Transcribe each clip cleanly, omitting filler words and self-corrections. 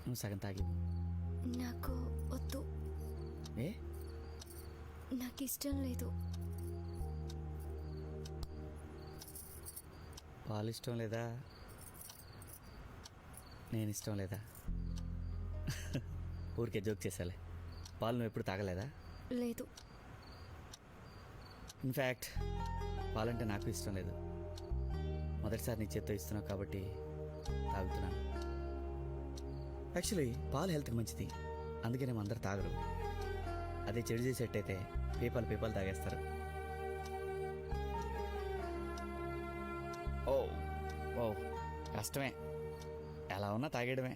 నువ్వు సగం తాగి. నాకు వద్దు. ఏ? నాకు ఇష్టం లేదు. పాలు ఇష్టం లేదా? నేను ఇష్టం లేదా? ఊరికే జోక్ చేసాలే. పాలు నువ్వు ఎప్పుడు తాగలేదా? లేదు. ఇన్ఫ్యాక్ట్ పాలంటే నాకు ఇష్టం లేదు. మొదటిసారి నీ చేత్తో ఇస్తున్నావు కాబట్టి తాగుతున్నాను. యాక్చువల్లీ పాలు హెల్త్కి మంచిది, అందుకనే అందరు తాగరు. అదే చెడు చేసేట్టయితే పీపాలు తాగేస్తారు. ఓ ఓ కష్టమే, ఎలా ఉన్నా తాగేయడమే.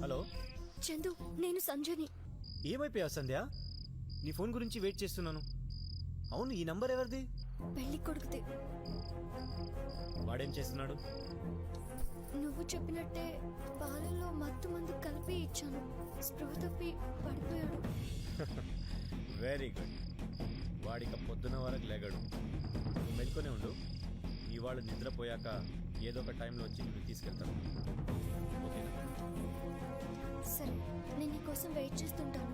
హలో చందు, నేను సంజని. ఏమైపోయావు సంధ్య? నీ ఫోన్ గురించి వెయిట్ చేస్తున్నాను. అవును, ఈ నంబర్ ఎవరిది? పెళ్లి కొడుకుతే. వాడేం చేస్తున్నాడు? నువ్వు చెప్పినట్టే పాలల్లో మత్తు మందు కలిపి ఇచ్చాను. స్పృహ తప్పి పడిపోయాడు. Very good. వాడిక పొద్దున వరకు లేగడు. నువ్వు మెలుకొనే ఉండు. ఇవాళ నిద్రపోయాక ఏదో ఒక టైంలో వచ్చి నువ్వు తీసుకెళ్తాను. ఓకేనా? సరే, నేను నీ కోసం వెయిట్ చేస్తుంటాను.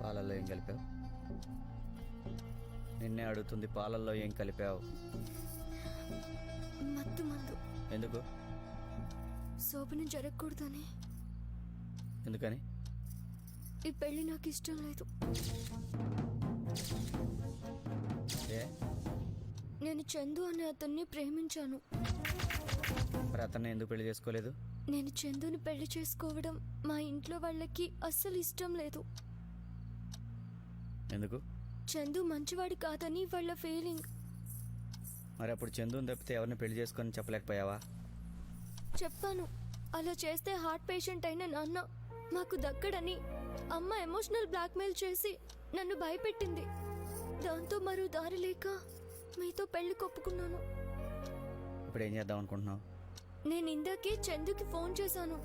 పాలల్లో ఏం కలిపావు? నిన్నే అడుగుతుంది, పాలల్లో ఏం కలిపావు? మత్తు మందు. ఎందుకు? శోభనం జరగకూడదని. ఎందుకని? ఈ పెళ్లి నాకు ఇష్టం లేదు. ఏ? నేను చందు అనే అతన్ని ప్రేమించాను. మరి అతన్ని ఎందుకు పెళ్లి చేసుకోలేదు? నేను చందుని పెళ్లి చేసుకోవడం మా ఇంట్లో వాళ్ళకి అస్సలు ఇష్టం లేదు. ఎందుకు? చందు మంచివాడు కాదని వాళ్ళ ఫీలింగ్. మరి అప్పుడు చందుని తప్పితే ఎవరిని పెళ్లి చేసుకొని చెప్పలేకపోయావా? చెప్పాను. అలా చేస్తే హార్ట్ పేషెంట్ అయిన నాన్న మాకు దక్కడని అమ్మ ఎమోషనల్ బ్లాక్మెయిల్ చేసి నన్ను భయపెట్టింది. దాంతో మరో దారి లేక మీతో పెళ్లి కొప్పుకున్నాను. ఇప్పుడు ఏం చేద్దాం అనుకుంటున్నావు? నేను ఇందాకే చందుకి ఫోన్ చేశాను.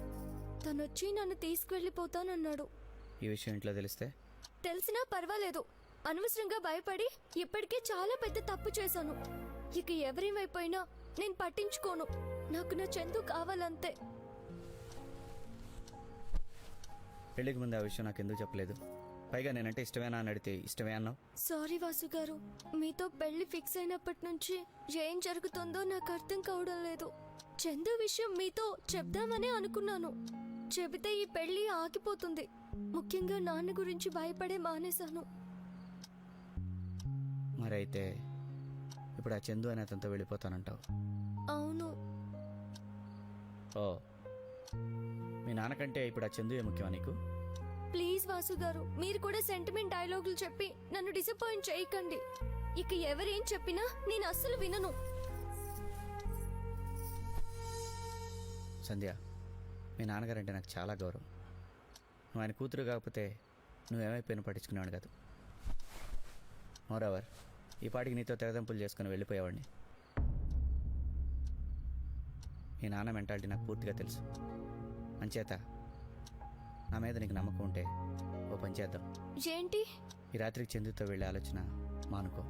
తనొచ్చి నన్ను తీసుకువెళ్ళిపోతానన్నాడు. ఈ విషయం ఇంట్లో తెలిస్తే? తెలిసినా పర్వాలేదు. అనవసరంగా భయపడి ఇప్పటికే చాలా పెద్ద తప్పు చేశాను. ఇక ఎవరేమైపోయినా నేను పట్టించుకోను. నాకు నా చందు కావాలంతే. పెళ్లికి ముందు ఆ విషయం నాకు ఎందుకు చెప్పలేదు? పైగా నేనంటే ఇష్టమేనా అని అడిగితే ఇష్టమే అన్నావు. సారీ వాసు గారు, మీతో పెళ్లి ఫిక్స్ అయినప్పటి నుంచి ఏం జరుగుతుందో నాకు అర్థం కావడం లేదు. చందు విషయం మీతో చెప్దామనే అనుకున్నాను. చెబితే ఈ పెళ్లి ఆగిపోతుంది. ముఖ్యంగా నాన్న గురించి భయపడే మానేశాను. మరైతే ఇప్పుడు ఆ చందు అనే అతనితో వెళ్ళిపోతానంటావు? అవును. ఓ, మీ నాన్నకంటే ఇప్పుడు ఆ చందుయే ముఖ్యమా నీకు? ప్లీజ్ వాసు గారు, మీరు కూడా సెంటిమెంట్ డైలాగులు చెప్పి నన్ను డిసప్పాయింట్ చేయకండి. ఇక ఎవరేం చెప్పినా నేను అస్సలు వినను. సంధ్య, మీ నాన్నగారంటే నాకు చాలా గౌరవం. నువ్వు ఆయన కూతురు కాకపోతే నువ్వేమైపోయినా పట్టించుకునేవాడు కాదు. మోరవర్, ఈ పాటికి నీతో తెగదంపులు చేసుకుని వెళ్ళిపోయేవాడిని. మీ నాన్న మెంటాలిటీ నాకు పూర్తిగా తెలుసు. అంచేత నా మీద నీకు నమ్మకం ఉంటే ఓ పని చేద్దాం. ఏంటి? ఈ రాత్రికి చందుతో వెళ్ళే ఆలోచన మానుకో.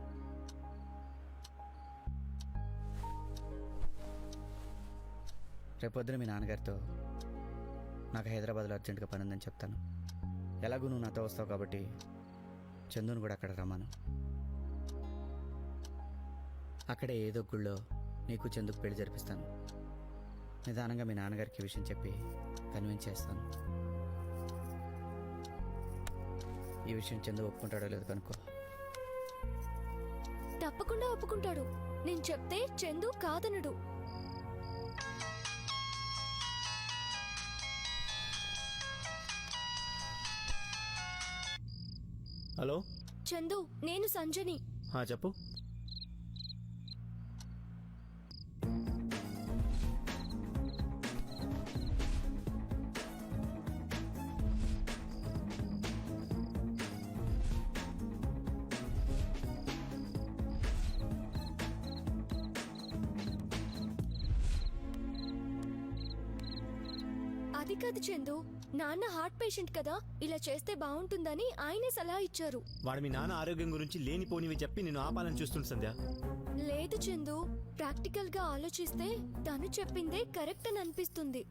రేపొద్దున మీ నాన్నగారితో నాకు హైదరాబాద్లో అర్జెంటుగా పని ఉందని చెప్తాను. ఎలాగూ నువ్వు నాతో వస్తావు కాబట్టి చందును కూడా అక్కడ రమ్మను. అక్కడే ఏదో గుళ్ళో నీకు చందుకు పెళ్లి జరిపిస్తాను. నిదానంగా మీ నాన్నగారికి ఈ విషయం చెప్పి కన్విన్స్ చేస్తాను. ఈ విషయం చందు ఒప్పుకుంటాడో లేదో కనుక్కో. తప్పకుండా ఒప్పుకుంటాడు. నేను చెప్తే చందు కాదనడు. హలో చందు, నేను సంజని. చెప్పు. అది కాదు చందు, నాన్న హార్ట్ పేషెంట్ కదా, ఇలా చేస్తే బాగుంటుందని ఆయనే సలహా ఇచ్చారు. వాడు మీ నాన్న ఆరోగ్యం గురించి లేనిపోనివి చెప్పి నేను ఆపాలని చూస్తుంది సంధ్య. లేదు చందు, ప్రాక్టికల్ గా ఆలోచిస్తే తను చెప్పిందే కరెక్ట్ అని అనిపిస్తుంది.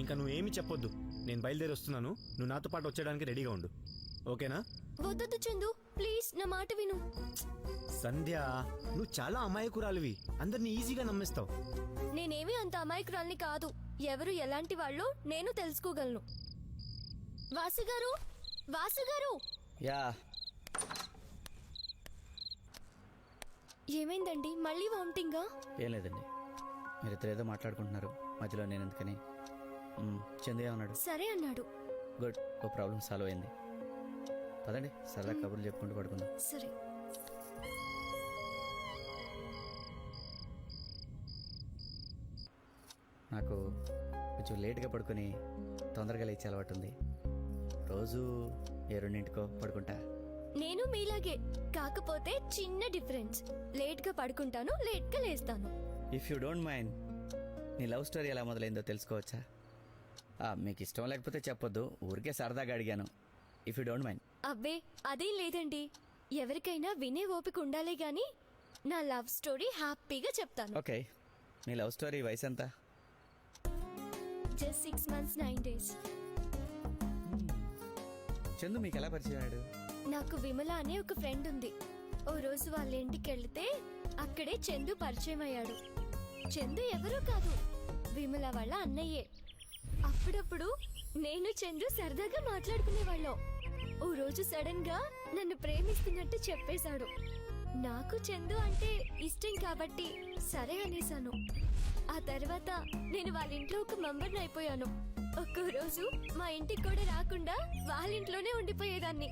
ఇంకా నువ్వేమి చెప్పొద్దు. నేను బయలుదేరి వస్తున్నాను. నువ్వు నాతో పాటు వచ్చేయడానికి రెడీగా ఉండు. ఓకేనా? వద్దొద్దు చందు, ప్లీజ్ నా మాట విను. సంధ్య, నువ్వు చాలా అమాయకురాలివి. అందరినీ ఈజీగా నమ్మేస్తావు. నేనేమీ అంత అమాయకురాల్ని కాదు. ఎవరు ఎలాంటి వాళ్ళో నేను తెలుసుకోగలను. వాసుగారు, వాసుగారు! యా, ఏమైందండి? మళ్ళీ వామిటింగా? ఏం లేదండి, మీరిద్దరు ఏదో మాట్లాడుకుంటున్నారు, మధ్యలో నేను ఎందుకని. చందు ఏమన్నాడు? సరే అన్నాడు. గుడ్, ఓ ప్రాబ్లం సాల్వ్ అయింది. పదండి, సరదా కబుర్లు చెప్పుకుంటూ పడుకుందాం. సరే. నాకు కొంచెం లేట్గా పడుకొని తొందరగా లేచే అలవాటు ఉంది. రోజు 2:00కో పడుకుంటా. నేను మీలాగే, కాకపోతే చిన్న డిఫరెన్స్. లేట్గా పడుకుంటాను, లేట్గా లేస్తాను. ఇఫ్ యూ డోంట్ మైండ్, నీ లవ్ స్టోరీ ఎలా మొదలైందో తెలుసుకోవచ్చా? మీకు ఇష్టం లేకపోతే చెప్పొద్దు, ఊరికే సరదాగా అడిగాను. If you don't mind. అబ్బే అదేం లేదండి. ఎవరికైనా వినే ఓపిక ఉండాలి గాని నా లవ్ స్టోరీ హ్యాపీగా చెప్తాను. ఓకే, మీ లవ్ స్టోరీ వయసు ఎంత? Just 6 months 9 days. చందు మీకు ఎలా పరిచయం అయ్యాడు? నాకు విమల అనే ఒక ఫ్రెండ్ ఉంది. ఓ రోజు వాళ్ళ ఇంటికి వెళ్తే అక్కడే చందు పరిచయం అయ్యాడు. చందు ఎవరో కాదు, విమల వాళ్ళ అన్నయ్యే. అప్పుడప్పుడు నేను చందు సరదాగా మాట్లాడుకునేవాళ్ళం. ఓ రోజు సడన్ గా నన్ను ప్రేమిస్తున్నట్టు చెప్పేశాడు. నాకు చందు అంటే ఇష్టం కాబట్టి సరే అనేశాను. ఆ తర్వాత నేను వాళ్ళ ఇంట్లో ఒక మెంబర్ని అయిపోయాను. ఒక్కో రోజు మా ఇంటికి కూడా రాకుండా వాళ్ళ ఇంట్లోనే ఉండిపోయేదాన్ని.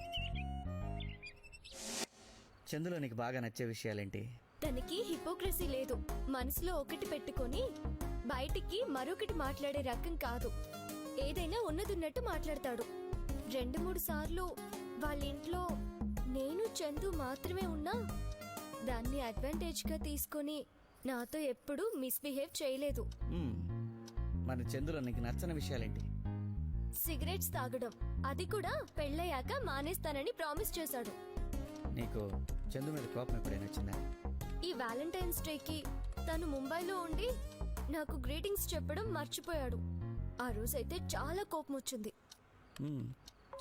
చందులో నీకు బాగా నచ్చే విషయాలేంటి? తనకి హిపోక్రసీ లేదు. మనసులో ఒకటి పెట్టుకొని బయటికి మరొకటి మాట్లాడే రకం కాదు. ఏదైనా ఉన్నదున్నట్టు మాట్లాడతాడు. 2-3 సార్లు వాళ్ళ ఇంట్లో నేను చందు మాత్రమే ఉన్నా దాన్ని అడ్వాంటేజ్ గా తీసుకొని నాతో ఎప్పుడూ మిస్బిహేవ్ చేయలేదు. మరి చందులో నీకు నచ్చని విషయాలేంటి? సిగరెట్స్ తాగడం, అది కూడా పెళ్ళయ్యాక మానేస్తానని ప్రామిస్ చేశాడు. నీకు చందు మీద కోపం ఎప్పుడైనా వచ్చిందా? ఈ వ్యాలంటైన్స్ డేకి తను ముంబైలో ఉండి నాకు గ్రీటింగ్స్ చెప్పడం మర్చిపోయాడు. ఆ రోజైతే చాలా కోపం వచ్చింది.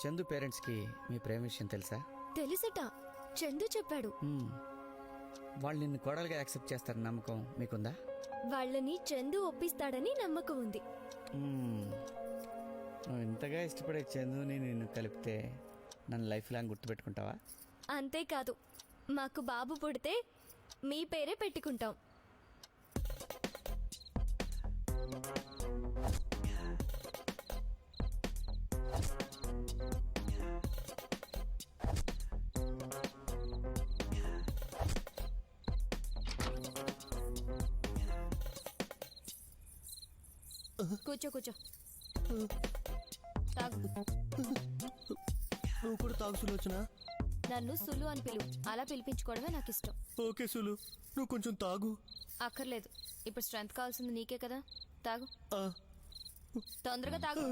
చందు పేరెంట్స్కి మీ ప్రేమ విషయం తెలుసా? తెలుసట, చందు చెప్పాడు. వాళ్ళు నిన్ను కోడలుగా యాక్సెప్ట్ చేస్తారని నమ్మకం మీకుందా? వాళ్ళని చందు ఒప్పిస్తాడని నమ్మకం ఉంది. నువ్వు ఇంతగా ఇష్టపడే చందుని నిన్ను కలిపితే నన్ను లైఫ్ లాంగ్ గుర్తుపెట్టుకుంటావా? అంతేకాదు, మాకు బాబు పుడితే మీ పేరే పెట్టుకుంటాం. కూర్చో కూర్చో, తాగు. నువ్వు కూడా తాగు సులోచన. నన్ను సులు అని పిలువు, అలా పిలిపించుకోవడమే నాకు ఇష్టం. ఓకే సులు, నువ్వు కొంచెం తాగు. అక్కర్లేదు, ఇప్పుడు స్ట్రెంత్ కావాల్సింది నీకే కదా, తాగు. తొందరగా తాగు.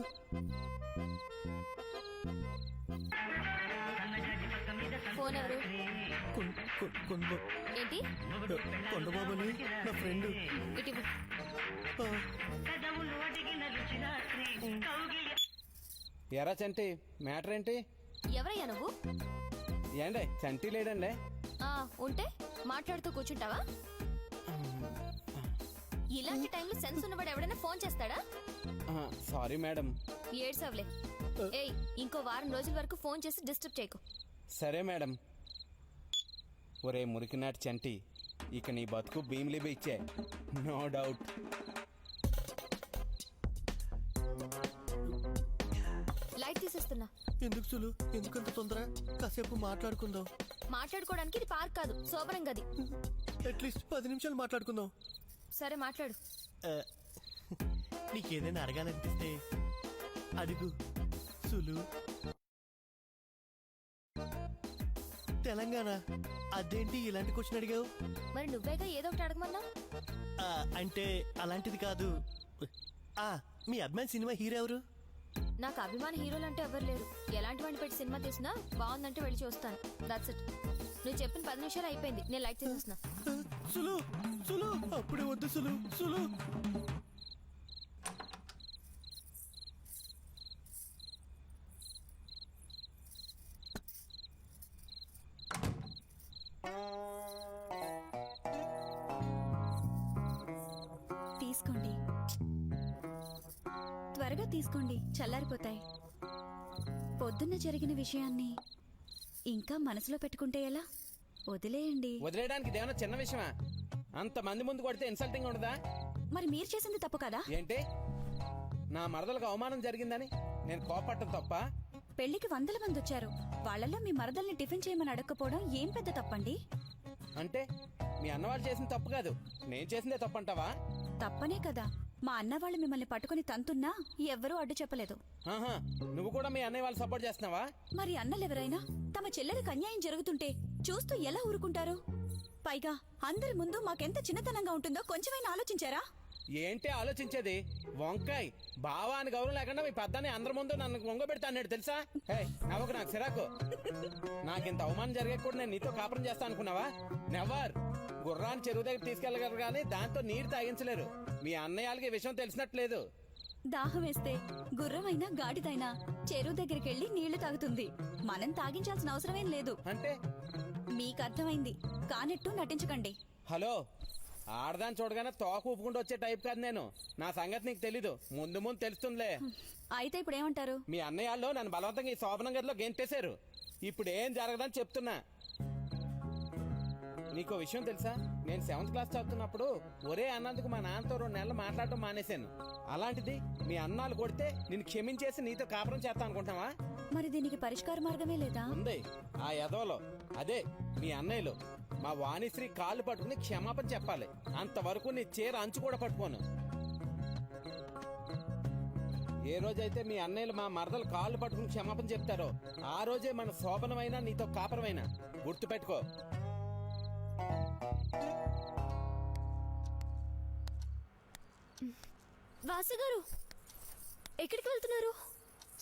ఫోన్ ఎవరు? ఏంటి? కొండబాబుని నా ఫ్రెండ్. ఇటు ఇవ్వు. ఎరా చంటి మ్యాటర్ ఏంటి? ఎవరయ్యా నువ్వు? ఏండే చంటి లేడండి? ఉంటే మాట్లాడుతూ కూర్చుంటావా? ఇలాంటి టైంలో సెన్స్ ఉన్నవాడు ఎవడైనా ఫోన్ చేస్తాడా? Sorry madam. ఏడ్సవలే. ఏయ్, ఇంకో వారం రోజుల వరకు ఫోన్ చేసి డిస్టర్బ్ చేయకు. సరే మేడం. ఒరే మురికినాటి చంటి, ఇక నీ బతుకు భీమిలిబి ఇచ్చే, నో డౌట్. లైట్ తీసేస్తున్నా. ఎందుకు సులు, ఎందుకంత తొందర? కాసేపు మాట్లాడుకుందాం. మాట్లాడుకోవడానికి ఇది పార్క్ కాదు, శోభనం గది. అట్లీస్ట్ 10 నిమిషాలు మాట్లాడుకుందాం. సరే మాట్లాడు. నీకేదైనా అడగాలనిపిస్తే అడుగు సులు. తెలంగాణ అదేంటి ఇలాంటి క్వశ్చన్ అడిగావు? మరి నువ్వేగా ఏదో ఒకటి అడగమన్నా. అంటే అలాంటిది కాదు. మీ అభిమాన్ సినిమా హీరో ఎవరు? నాకు అభిమాన హీరోలు అంటే ఎవరు లేరు. ఎలాంటి వాడిని పెట్టి సినిమా తీసినా బాగుందంటే వెళ్ళి చూస్తాను. That's it. నువ్వు చెప్పిన 10 నిమిషాలు అయిపోయింది. నేను లైట్ తీసేస్తున్నా. సులు సులు అప్పుడే వద్దు సులు. సులు తీసుకోండి, త్వరగా తీసుకోండి, చల్లారిపోతాయి. పొద్దున్న జరిగిన విషయాన్ని ఇంకా మనసులో పెట్టుకుంటే ఎలా? వదిలేయండి. వదిలేయడానికి ఇదేమన్నా చిన్న విషయమా? అంత మంది ముందు కొడితే ఇన్సల్టింగ్ ఉండదా? మరి మీరు చేసింది తప్పు కదా? ఏంటి? నా మరదలకు అవమానం జరిగిందని నేను కోపట్టం తప్ప? పెళ్లికి 100 మంది వచ్చారు. వాళ్ళల్లో మీ మరదల్ని టిఫిన్ చేయమని అడగకపోవడం ఏం పెద్ద తప్పండి? అంటే మీ అన్నవాళ్ళు చేసిన తప్పు కాదు, నేను చేసిందే తప్పు అంటావా? తప్పనే కదా. మా అన్న వాళ్ళు మిమ్మల్ని పట్టుకుని తంతున్నా ఎవ్వరూ అడ్డు చెప్పలేదు. ఆహా, నువ్వు కూడా మీ అన్నయ్య వాళ్ళు సపోర్ట్ చేస్తున్నావా? మరి అన్నలెవరైనా తమ చెల్లెలకు అన్యాయం జరుగుతుంటే చూస్తూ ఎలా ఊరుకుంటారు? పైగా అందరి ముందు మాకెంత చిన్నతనంగా ఉంటుందో కొంచెమైనా ఆలోచించారా? ఏంటి ఆలోచించేది? వంకాయ్ బావా అని గౌరవం లేకుండా మీ పెద్దని అందరి ముందు నన్ను వంగబెడతా అన్నాడు తెలుసా? హే నవ్వకు, నాకు సిరాకు. నాకింత అవమానం జరిగే కూడా నేను నీతో కాపురం చేస్తా అనుకున్నావా? నెవర్. గుర్రాన్ని చెరువు దగ్గర తీసుకెళ్ళగలరు కానీ దాంతో నీరు తాగించలేరు. మీ అన్నయ్యలకి ఈ విషయం తెలిసినట్లేదు. దాహం వేస్తే గుర్రమైనా గాడిదైనా చెరువు దగ్గరికి వెళ్లి నీళ్లు తాగుతుంది. మనం తాగించాల్సిన అవసరమేం లేదు. అంటే మీకు అర్థమైంది కానట్టు నటించకండి. హలో, ఆడదాన్ని చూడగానే తోక ఊపుకుంటూ వచ్చే టైప్ కాదు నేను. నా సంగతి నీకు తెలీదు, ముందు ముందు తెలుస్తుందిలే. అయితే ఇప్పుడు ఏమంటారు? మీ అన్నయ్యలో నన్ను బలవంతంగా ఈ శోభనం గదిలో గెంటేశారు. ఇప్పుడు ఏం జరగదని చెప్తున్నా. నీకో విషయం తెలుసా? నేను 7th క్లాస్ చదువుతున్నప్పుడు ఒరే అన్నందుకు మా నాన్నతో 2 నెలలు మాట్లాడటం మానేశాను. అలాంటిది మీ అన్నాలు కొడితే నిన్ను క్షమించేసి నీతో కాపురం చేస్తా అనుకుంటావా? మరి దీనికి పరిష్కార మార్గమే లేదా? ఉంది. ఆ యదవలో, అదే మీ అన్నయ్యలో మా వాణిశ్రీ కాళ్ళు పట్టుకుని క్షమాపణ చెప్పాలి. అంతవరకు నీ చీర అంచు కూడా పట్టుకోను. ఏ రోజైతే మీ అన్నయ్యలు మా మరదలు కాళ్ళు పట్టుకుని క్షమాపణ చెప్తారో ఆ రోజే మన శోభనమైనా నీతో కాపురమైనా. గుర్తుపెట్టుకో. వాసు గారు, ఎక్కడికి వెళ్తున్నారు?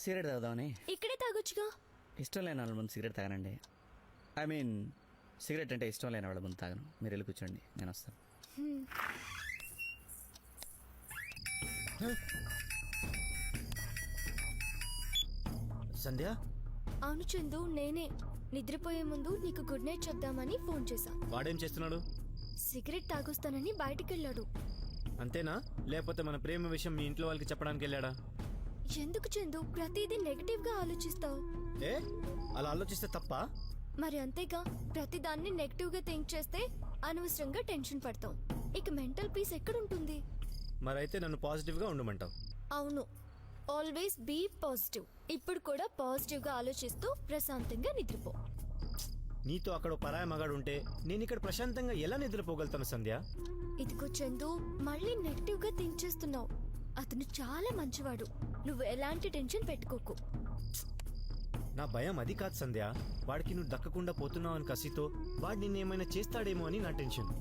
సిగరెట్ తాగుదామని. ఇక్కడే తాగొచ్చుగా. ఇష్టం లేని వాళ్ళ ముందు సిగరెట్ తాగనండి. ఐ మీన్ సిగరెట్ అంటే ఇష్టం లేని వాళ్ళ ముందు తాగను. మీరు వెళ్ళి కూర్చోండి, నేను వస్తాను. సంధ్య, అవును చందు, నేనే. నిద్రపోయే ముందు నీకు గుడ్ నైట్ చెప్దామని ఫోన్ చేశా. వాడేం చేస్తున్నాడు? సిగరెట్ తాగొస్తానని బయటికి వెళ్ళాడు. అంతేనా? లేకపోతే మన ప్రేమ విషయం మీ ఇంట్లో వాళ్ళకి చెప్పడానికి వెళ్ళాడా? ఎందుకు చందు ప్రతిదీ నెగటివ్ గా ఆలోచిస్తావు? ఏ అలా ఆలోచిస్తే తప్ప? మరి అంతేగా, ప్రతిదాన్ని నెగటివ్ గా థింక్ చేస్తే అనవసరంగా టెన్షన్ పడతావు. ఇక మెంటల్ పీస్ ఎక్కడుంటుంది? మరైతే నన్ను పాజిటివ్ గా ఉండమంటావు? అవును, ఆల్వేస్ బీ పాజిటివ్. ఇప్పుడు కూడా పాజిటివ్ గా ఆలోచిస్తూ ప్రశాంతంగా నిద్రపో. నీతో అక్కడ పరాయ మగాడు ఉంటే నేను ఇక్కడ ప్రశాంతంగా ఎలా నిద్రపోగలుగుతాను సంధ్య? ఇదిగో చందు, మళ్ళీ నెగటివ్ గా థింక్ చేస్తున్నావు. అతను చాలా మంచివాడు. నువ్వు ఎలాంటి టెన్షన్ పెట్టుకోకు. నా భయం అది కాదు సంధ్య. వాడికి నువ్వు దక్కకుండా పోతున్నావు అని కసితో వాడు నిన్నేమైనా చేస్తాడేమో అని నా టెన్షన్.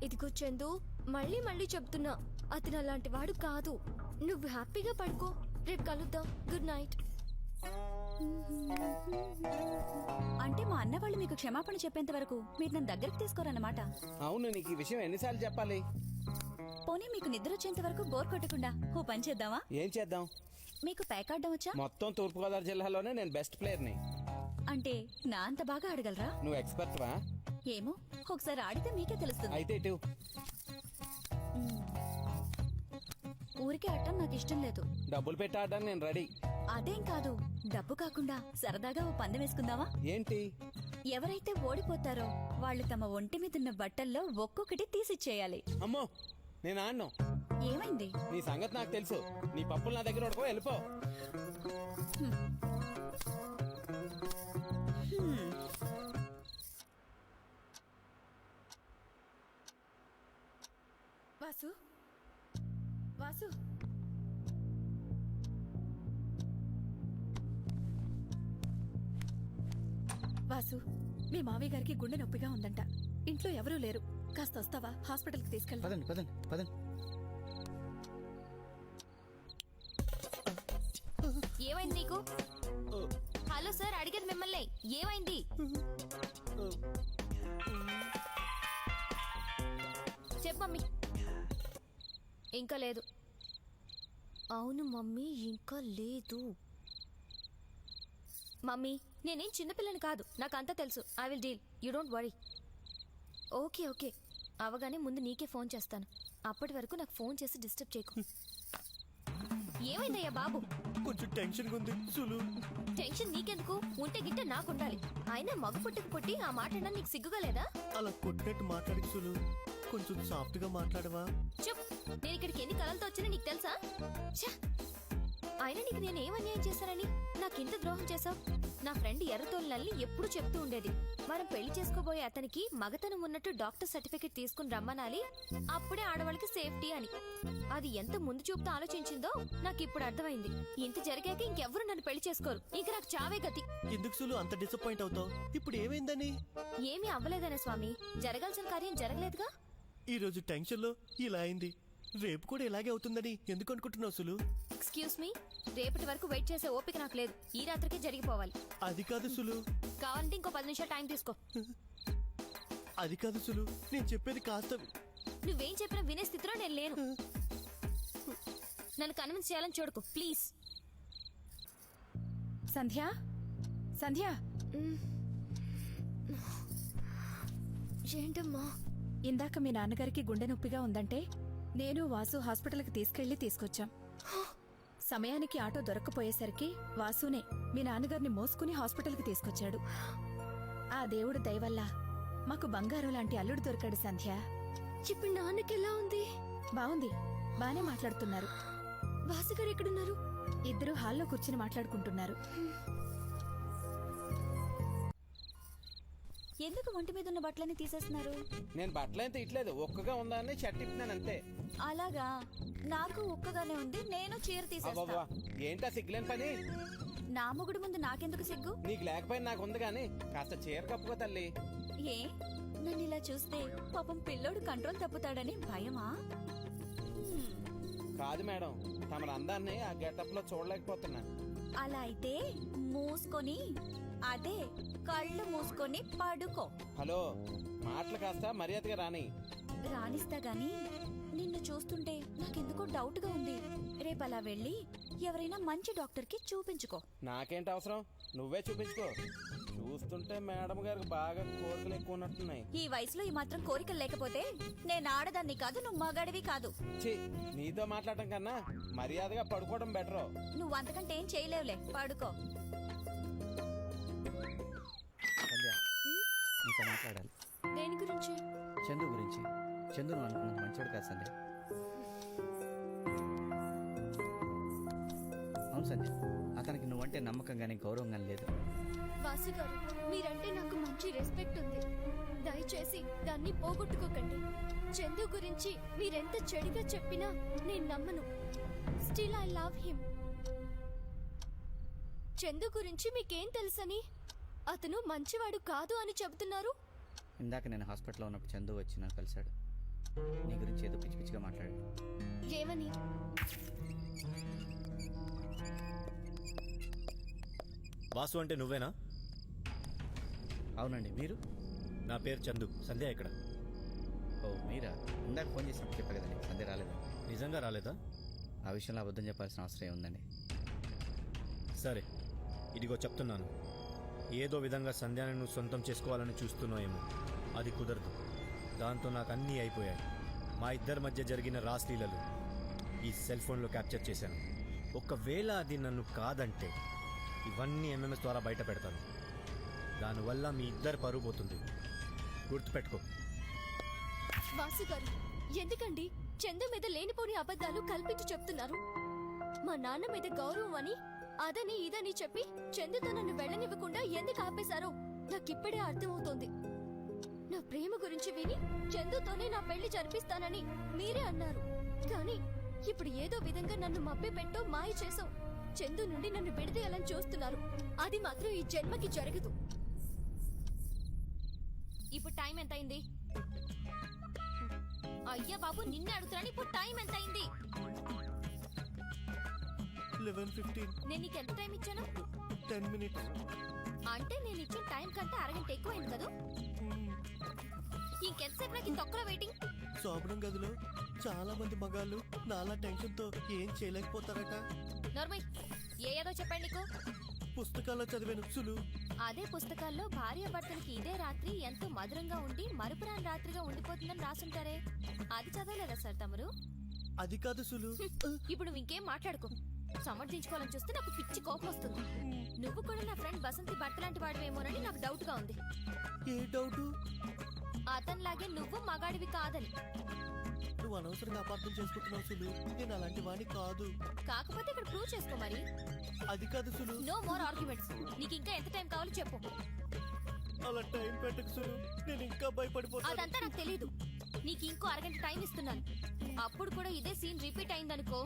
ఇదిగో చందు, మళ్ళీ మళ్ళీ చెప్తున్నా, అతను అలాంటి వాడు కాదు. నువ్వు హ్యాపీగా పడుకో, రేపు కలుద్దాం. Good night. అంటే మా అన్న వాళ్ళు మీకు క్షమాపణ చెప్పేంత వరకు మీరు నన్ను దగ్గరికి తీసుకోరన్నమాట. అవును, నీకు ఈ విషయం ఎన్నిసార్లు చెప్పాలి? పోనీ మీకు నిద్ర వచ్చేంత వరకు బోర్ కొట్టకుండా ఓ పని చేద్దామా? ఏం చేద్దాం? మీకు పేకాడడం వచ్చా? మొత్తం తూర్పుగోదావరి జిల్లాలోనే నేను బెస్ట్ ప్లేయర్ని. అంటే నా అంత బాగా ఆడగలరా? నువ్వు ఎక్స్పర్ట్వా? ఏమో, ఒకసారి ఆడితే మీకే తెలుస్తుంది. అయితే ఇటు. ఊరికే ఆడటం నాకు ఇష్టం లేదు. డబ్బులు పెట్టి ఆడడానికి నేను రెడీ. అదేం కాదు, డబ్బు కాకుండా సరదాగా ఓ పందెం వేసుకుందామా? ఏంటి? ఎవరైతే ఓడిపోతారో వాళ్ళు తమ ఒంటి మీదున్న బట్టల్లో ఒక్కొక్కటి తీసిచ్చేయాలి. అమ్మో, నేను ఆడను. ఏమైంది? నీ సంగతి నాకు తెలుసు. నీ పప్పులు నా దగ్గర ఉడకో, వెళ్ళిపో. వాసు, వాసు, వాసు, మీ మావయ్య గారికి గుండె నొప్పిగా ఉందంట. ఇంట్లో ఎవరూ లేరు. కాస్త వస్తావా? హాస్పిటల్కి తీసుకెళ్తా. పదండి పదండి పదండి. ఏమైంది నీకు? హలో సార్, అడిగేది మిమ్మల్ని. ఏమైంది? చెప్పు మమ్మీ. ఇంకా లేదు. అవును మమ్మీ, ఇంకా లేదు. మమ్మీ, నేనేం చిన్నపిల్లని కాదు, నాకంతా తెలుసు. I will deal, you don't worry. Okay okay, అవగానే ముందు నీకే ఫోన్ చేస్తాను. అప్పటి వరకు నాకు ఫోన్ చేసి డిస్టర్బ్ చేయకు. ఏమైందయ్యా బాబు? కొంచెం టెన్షన్ ఉంది సులు. టెన్షన్ నీకెందుకు? ఉంటే గిట్ట నాకుండాలి. అయినా మగ పుట్టుకు పుట్టి ఆ మాట అన్నా నీకు సిగ్గుగా లేదా? అలా కొట్టినట్టు మాట్లాడి సులు, కొంచెం సాఫ్ట్ గా మాట్లాడవా? చెప్, నేను ఇక్కడికి ఎన్ని కలలతో వచ్చినా నీకు తెలుసా? ఛ! అయినా నీకు నేను ఏం అన్యాయం చేశానని నాకింత ద్రోహం చేశావు? నా ఫ్రెండ్ ఎర్రతోళ్ళని ఎప్పుడు చెప్తూ ఉండేది, మనం పెళ్లి చేసుకోబోయే అతనికి మగతనం ఉన్నట్టు డాక్టర్ సర్టిఫికెట్ తీసుకుని రమ్మనాలి, అప్పుడే ఆడవాళ్ళకి సేఫ్టీ అని. అది ఎంత ముందు చూపుతో ఆలోచించిందో నాకు ఇప్పుడు అర్థమైంది. ఇంత జరిగాక ఇంకెవ్వరు నన్ను పెళ్లి చేసుకోరు. ఇంక నాకు చావే గతి. ఎందుకు సులు అంత డిసప్పాయింట్ అవుతావు? ఇప్పుడు ఏమైందని? ఏమీ అవ్వలేదనే స్వామి, జరగాల్సిన కార్యం జరగలేదుగా. ఈ రోజు టెన్షన్ లో ఇలా అయింది. రేపు కూడా ఇలాగే అవుతుందని ఎందుకు అనుకుంటున్నావు సులు? ఎక్స్క్యూజ్ మీ, రేపటి వరకు వెయిట్ చేసే ఓపిక నాకు లేదు. ఈ రాత్రికే జరిగిపోవాలి. అది కాదు సులు. కావాలంటే ఇంకో 10 నిమిషాలు టైం తీసుకో. అది కాదు సులు, నేను చెప్పేది కాస్త నువ్వేం చెప్పినా వినే స్థితిలో నేను లేను. నన్ను కన్విన్స్ చేయాలని చూడకు ప్లీజ్. సంధ్య, సంధ్య, ఏంటమ్మా? ఇందాక మీ నాన్నగారికి గుండె నొప్పిగా ఉందంటే నేను వాసు హాస్పిటల్కి తీసుకొచ్చాం. సమయానికి ఆటో దొరక్కపోయేసరికి వాసునే మీ నాన్నగారిని మోసుకుని హాస్పిటల్కి తీసుకొచ్చాడు. ఆ దేవుడు దయవల్ల మాకు బంగారం లాంటి అల్లుడు దొరికాడు సంధ్య. ఇప్పుడు నాన్నకి ఎలా ఉంది? బాగుంది, బానే మాట్లాడుతున్నారు. వాసుగారు ఎక్కడున్నారు? ఇద్దరు హాల్లో కూర్చుని మాట్లాడుకుంటున్నారు. ఎందుకు ఒంటి మీద ఉన్న బట్టలని తీసేస్తున్నారు? నేను బట్టలేం తీయట్లేదు, ఒక్కగా ఉందని షర్ట్ ఇప్పినాను అంతే. అలాగా, నాకు ఉక్కగానే ఉంది. నేను చీర తీసేస్తా. అబ్బబ్బా, ఏంటా సిగ్గులేని పని? నా మొగుడు ముందు నాకెందుకు సిగ్గు? నీకు లేకపోయినా నాకు ఉంది గాని కాస్త చీర కప్పుకో తల్లి. ఏ, నన్ను ఇలా చూస్తే పాపం పిల్లోడు కంట్రోల్ తప్పుతాడని భయమా? కాదు మేడం, తమ అందాన్ని ఆ గెటప్ లో చూడలేకపోతున్నా. అలా అయితే మూసుకొని, అదే కళ్ళు మూసుకొని పడుకో. హలో, మాటలు కాస్త మర్యాదగా రాని. రాణిస్తా గాని నిన్ను చూస్తుంటే నాకెందుకో డౌట్ గా ఉంది. రేపు అలా వెళ్ళి ఎవరైనా మంచి డాక్టర్ కి చూపించుకో. నాకేంటి అవసరం, నువ్వే చూపించుకో. చూస్తుంటే మేడం గారికి బాగా కోరికలు ఎక్కువ ఉన్నట్టున్నాయి. ఈ వయసులో ఈ మాత్రం కోరికలు లేకపోతే నేను ఆడదాన్ని కాదు, నువ్వు మగాడివి కాదు. ఛీ, నీతో మాట్లాడటం కన్నా మర్యాదగా పడుకోవడం బెటరు. నువ్వు అంతకంటే ఏం చేయలేవులే, పడుకో. సంధ్య, నీతో మాట్లాడాలి. దేని గురించి? చందు గురించి. చందు నువ్వు అనుకున్నది మంచోడు కాదు సంధ్య. అవును సంధ్య, అతనికి నువ్వంటే నమ్మకం కానీ గౌరవం కానీ లేదు. వాసు గారు, మీరంటే నాకు మంచి రెస్పెక్ట్ ఉంది. దయచేసి దాన్ని పోగొట్టుకోకండి. చందు గురించి మీరెంత చెడుగా చెప్పినా నేను నమ్మను. Still I love him. Chandu గురించి మీకేం తెలుసని? అతను మంచివాడు కాదు అని చెబుతున్నారు. ఇందాక నేను హాస్పిటల్లో ఉన్నప్పుడు చందు వచ్చి నాకు కలిశాడు. నీ గురించి ఏదో పిచ్చి పిచ్చిగా మాట్లాడాడు. ఏమని? వాసు అంటే నువ్వేనా? అవునండి, మీరు? నా పేరు చందు. సంధ్య ఇక్కడ. ఓ మీరా? ఇందాక ఫోన్ చేసినప్పుడు చెప్పా కదండి, సందే రాలేదు. నిజంగా రాలేదా? ఆ విషయంలో అబద్ధం చెప్పాల్సిన అవసరం ఏముందండి? సరే, ఇదిగో చెప్తున్నాను. ఏదో విధంగా సంధ్యాన్ని నువ్వు సొంతం చేసుకోవాలని చూస్తున్నావేమో. అది కుదరదు. దాంతో నాకు అన్నీ అయిపోయాయి. మా ఇద్దరి మధ్య జరిగిన రాస్లీలలు ఈ సెల్ ఫోన్లో క్యాప్చర్ చేశాను. ఒకవేళ అది నన్ను కాదంటే ఇవన్నీ ఎంఎంఎస్ ద్వారా బయట పెడతాను. దానివల్ల మీ ఇద్దరు పరువు పోతుంది. గుర్తుపెట్టుకో. వాసు గారు, ఎందుకండి చందు మీద లేనిపోని అబద్ధాలు కల్పించి చెప్తున్నారు? మా నాన్న మీద గౌరవం అని అదని ఇదని చెప్పి చందుతో నన్ను వెళ్ళనివ్వకుండా ఎందుకు ఆపేశారో నాకిప్పుడే అర్థమవుతోంది. నా ప్రేమ గురించి విని చందుతోనే నా పెళ్లి జరిపిస్తానని మీరే అన్నారు. కానీ ఇప్పుడు ఏదో విధంగా నన్ను మభ్యపెట్టో మాయ చేసో చందు నుండి నన్ను విడదీయాలని చూస్తున్నారు. అది మాత్రం ఈ జన్మకి జరగదు. ఇప్పుడు టైం ఎంత అయింది? అయ్యా బాబు, నిన్నే అడుగుతున్నాను. ఇప్పుడు టైం ఎంత అయింది? 11:15. నేను నీకు ఎంత టైం ఇచ్చాను? 10 minutes. అంటే నేను ఇచ్చిన టైం కంటే అరగంట ఎక్కువ అయింది కదా? ఇంకెంతసేపు నాకు తొక్కలో వెయిటింగ్? శోభనం గదిలో చాలా మంది మగాళ్ళు నాలా టెన్షన్ తో ఏం చేయలేకపోతారట. నార్మల్ ఏదో చెప్పండి నీకు. పుస్తకాల్లో చదివాను సులు. అదే పుస్తకాల్లో భార్య భర్తలకి ఇదే రాత్రి ఎంతో మధురంగా ఉండి మరుపురాని రాత్రిగా ఉండిపోతుందని రాసుంటారే, అది చదవలేదా సార్ తమరు? అది కాదు సులు. ఇప్పుడు నువ్వు ఇంకేం మాట్లాడుకో. సమర్థించుకోవాలని చూస్తే నాకు పిచ్చి కోపం వస్తుంది. నువ్వు కూడా నా ఫ్రెండ్ బసంతి భర్త లాంటి వాడివేమోనని నాకు డౌట్ గా ఉంది. ఏ డౌటు? అతనిలాగే నువ్వు మగాడివి కాదని. నువ్వు అనవసరంగా అపార్థం చేసుకుంటున్నావు సులు. నేను అలాంటి వాడిని కాదు. కాకపోతే ఇక్కడ ప్రూవ్ చేసుకో మరి. అది కాదు సులు. No more arguments. నీకు ఇంకా ఎంత టైం కావాలో చెప్పు. అలా టైం పెట్టకు సులు. నేను ఇంకా భయపడిపోతాను. అదంతా నాకు తెలీదు. నీకు ఇంకో అరగంట టైం ఇస్తున్నాను. అప్పుడు కూడా ఇదే సీన్ రిపీట్ అయిందనుకో,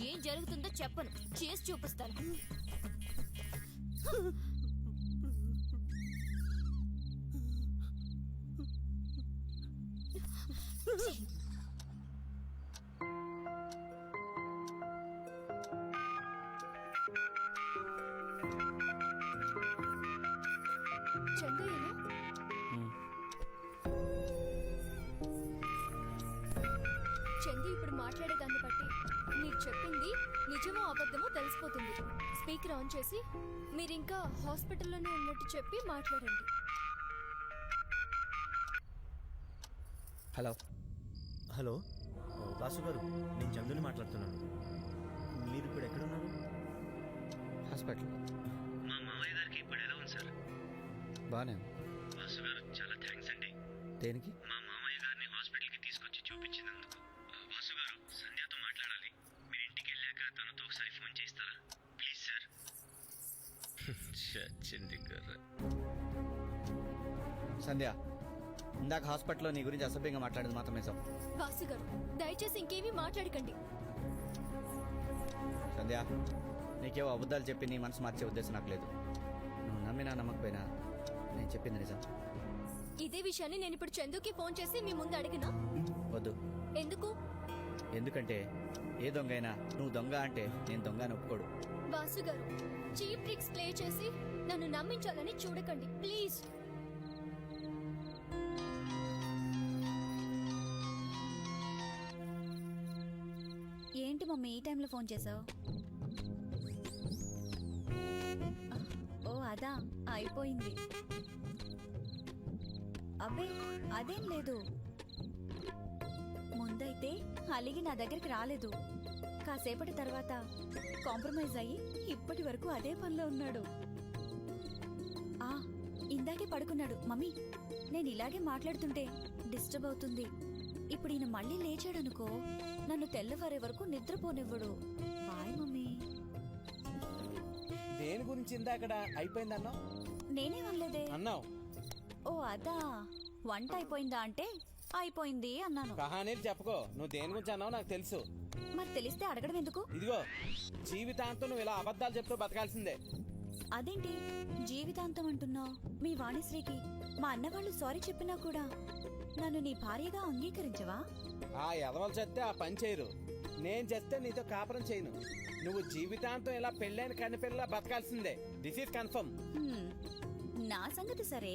ఏం జరుగుతుందో చెప్పను, చేసి చూపిస్తాను. చందయ్యనా? చందు ఇప్పుడు మాట్లాడేదాన్ని బట్టి మీరు చెప్పింది నిజమో అబద్ధమో తెలిసిపోతుంది. స్పీకర్ ఆన్ చేసి మీరింకా హాస్పిటల్లోనే ఉన్నట్టు చెప్పి మాట్లాడండి. హలో. హలో వాసు గారు, నేను చందుని మాట్లాడుతున్నాను. మీరు ఇప్పుడు ఎక్కడున్నారు? హాస్పిటల్. మా మామయ్య గారికి ఇప్పుడు ఎలా ఉంది సార్? బాగానే ఉంది. వాసు గారు, చాలా థ్యాంక్స్ అండి. దేనికి? మా మామయ్య గారిని హాస్పిటల్కి తీసుకొచ్చి చూపించినందుకు. వాసు గారు, సంధ్యతో మాట్లాడాలి. మీరు ఇంటికి వెళ్ళాక తనతో ఒకసారి ఫోన్ చేస్తారా ప్లీజ్ సార్? చచ్చింది కర్ర. సంధ్య, ఇందాక హాస్పిటల్లో నీ గురించి అసభ్యంగా మాట్లాడేది మాత్రం నిజం. వాసు గారు, దయచేసి ఇంకేమీ మాట్లాడకండి. సంధ్య, నీకేవో అబద్ధాలు చెప్పి నీ మనసు మార్చే ఉద్దేశం నాకు లేదు. నువ్వు నమ్మినా నమ్మకపోయినా నేను చెప్పింది నిజం. ఇదే విషయాన్ని నేను ఇప్పుడు చందుకి ఫోన్ చేసి మీ ముందు అడిగినా? వద్దు. ఎందుకు? ఎందుకంటే ఏ దొంగ అయినా నువ్వు దొంగ అంటే నేను దొంగ అని ఒప్పుకోడు. వాసు గారు, చీప్ ట్రిక్స్ ప్లే చేసి నన్ను నమ్మించాలని చూడకండి ప్లీజ్. ఏంటి మమ్మీ ఈ టైంలో ఫోన్ చేసావు? ఓ అదా, అయిపోయింది. అబ్బే అదేం లేదు. ముందైతే అలిగి నా దగ్గరికి రాలేదు. కాసేపటి తర్వాత కాంప్రమైజ్ అయ్యి ఇప్పటి వరకు అదే పనిలో ఉన్నాడు. ఇందాకే పడుకున్నాడు. మమ్మీ, నేను ఇలాగే మాట్లాడుతుంటే డిస్టర్బ్ అవుతుంది. ఇప్పుడు ఈయన మళ్ళీ లేచాడనుకో, నన్ను తెల్లవారే వరకు నిద్రపోనివ్వడు. Bye mummy. దేని గురించి ఇందాకడ అయిపోయిందన్నావు? నేనేమనలేదే. అన్నావు. ఓ అదా, వంట అయిపోయిందా అంటే అయిపోయింది అన్నాను. కహానీలు చెప్పుకో. నువ్వు దేని గురించి అన్నావు నాకు తెలుసు. మరి తెలిస్తే అడగడం ఎందుకు? ఇదిగో, జీవితాంతం నువ్వు ఇలా అబద్ధాలు చెప్తూ బతకాల్సిందే. అదేంటి జీవితాంతం అంటున్నావు? మీ వాణిశ్రీకి మా అన్నవాళ్ళు సారీ చెప్పినా కూడా నన్ను నీ భార్యగా అంగీకరించవా? ఆ ఎదవలు చెప్తే ఆ పని చేయరు. నేను చేస్తే నీతో కాపురం చేయను. నువ్వు జీవితాంతం ఇలా పెళ్ళైన కన్నెపిల్లలా బతకాల్సిందే. This is confirm. హ్మ్. నా సంగతి సరే,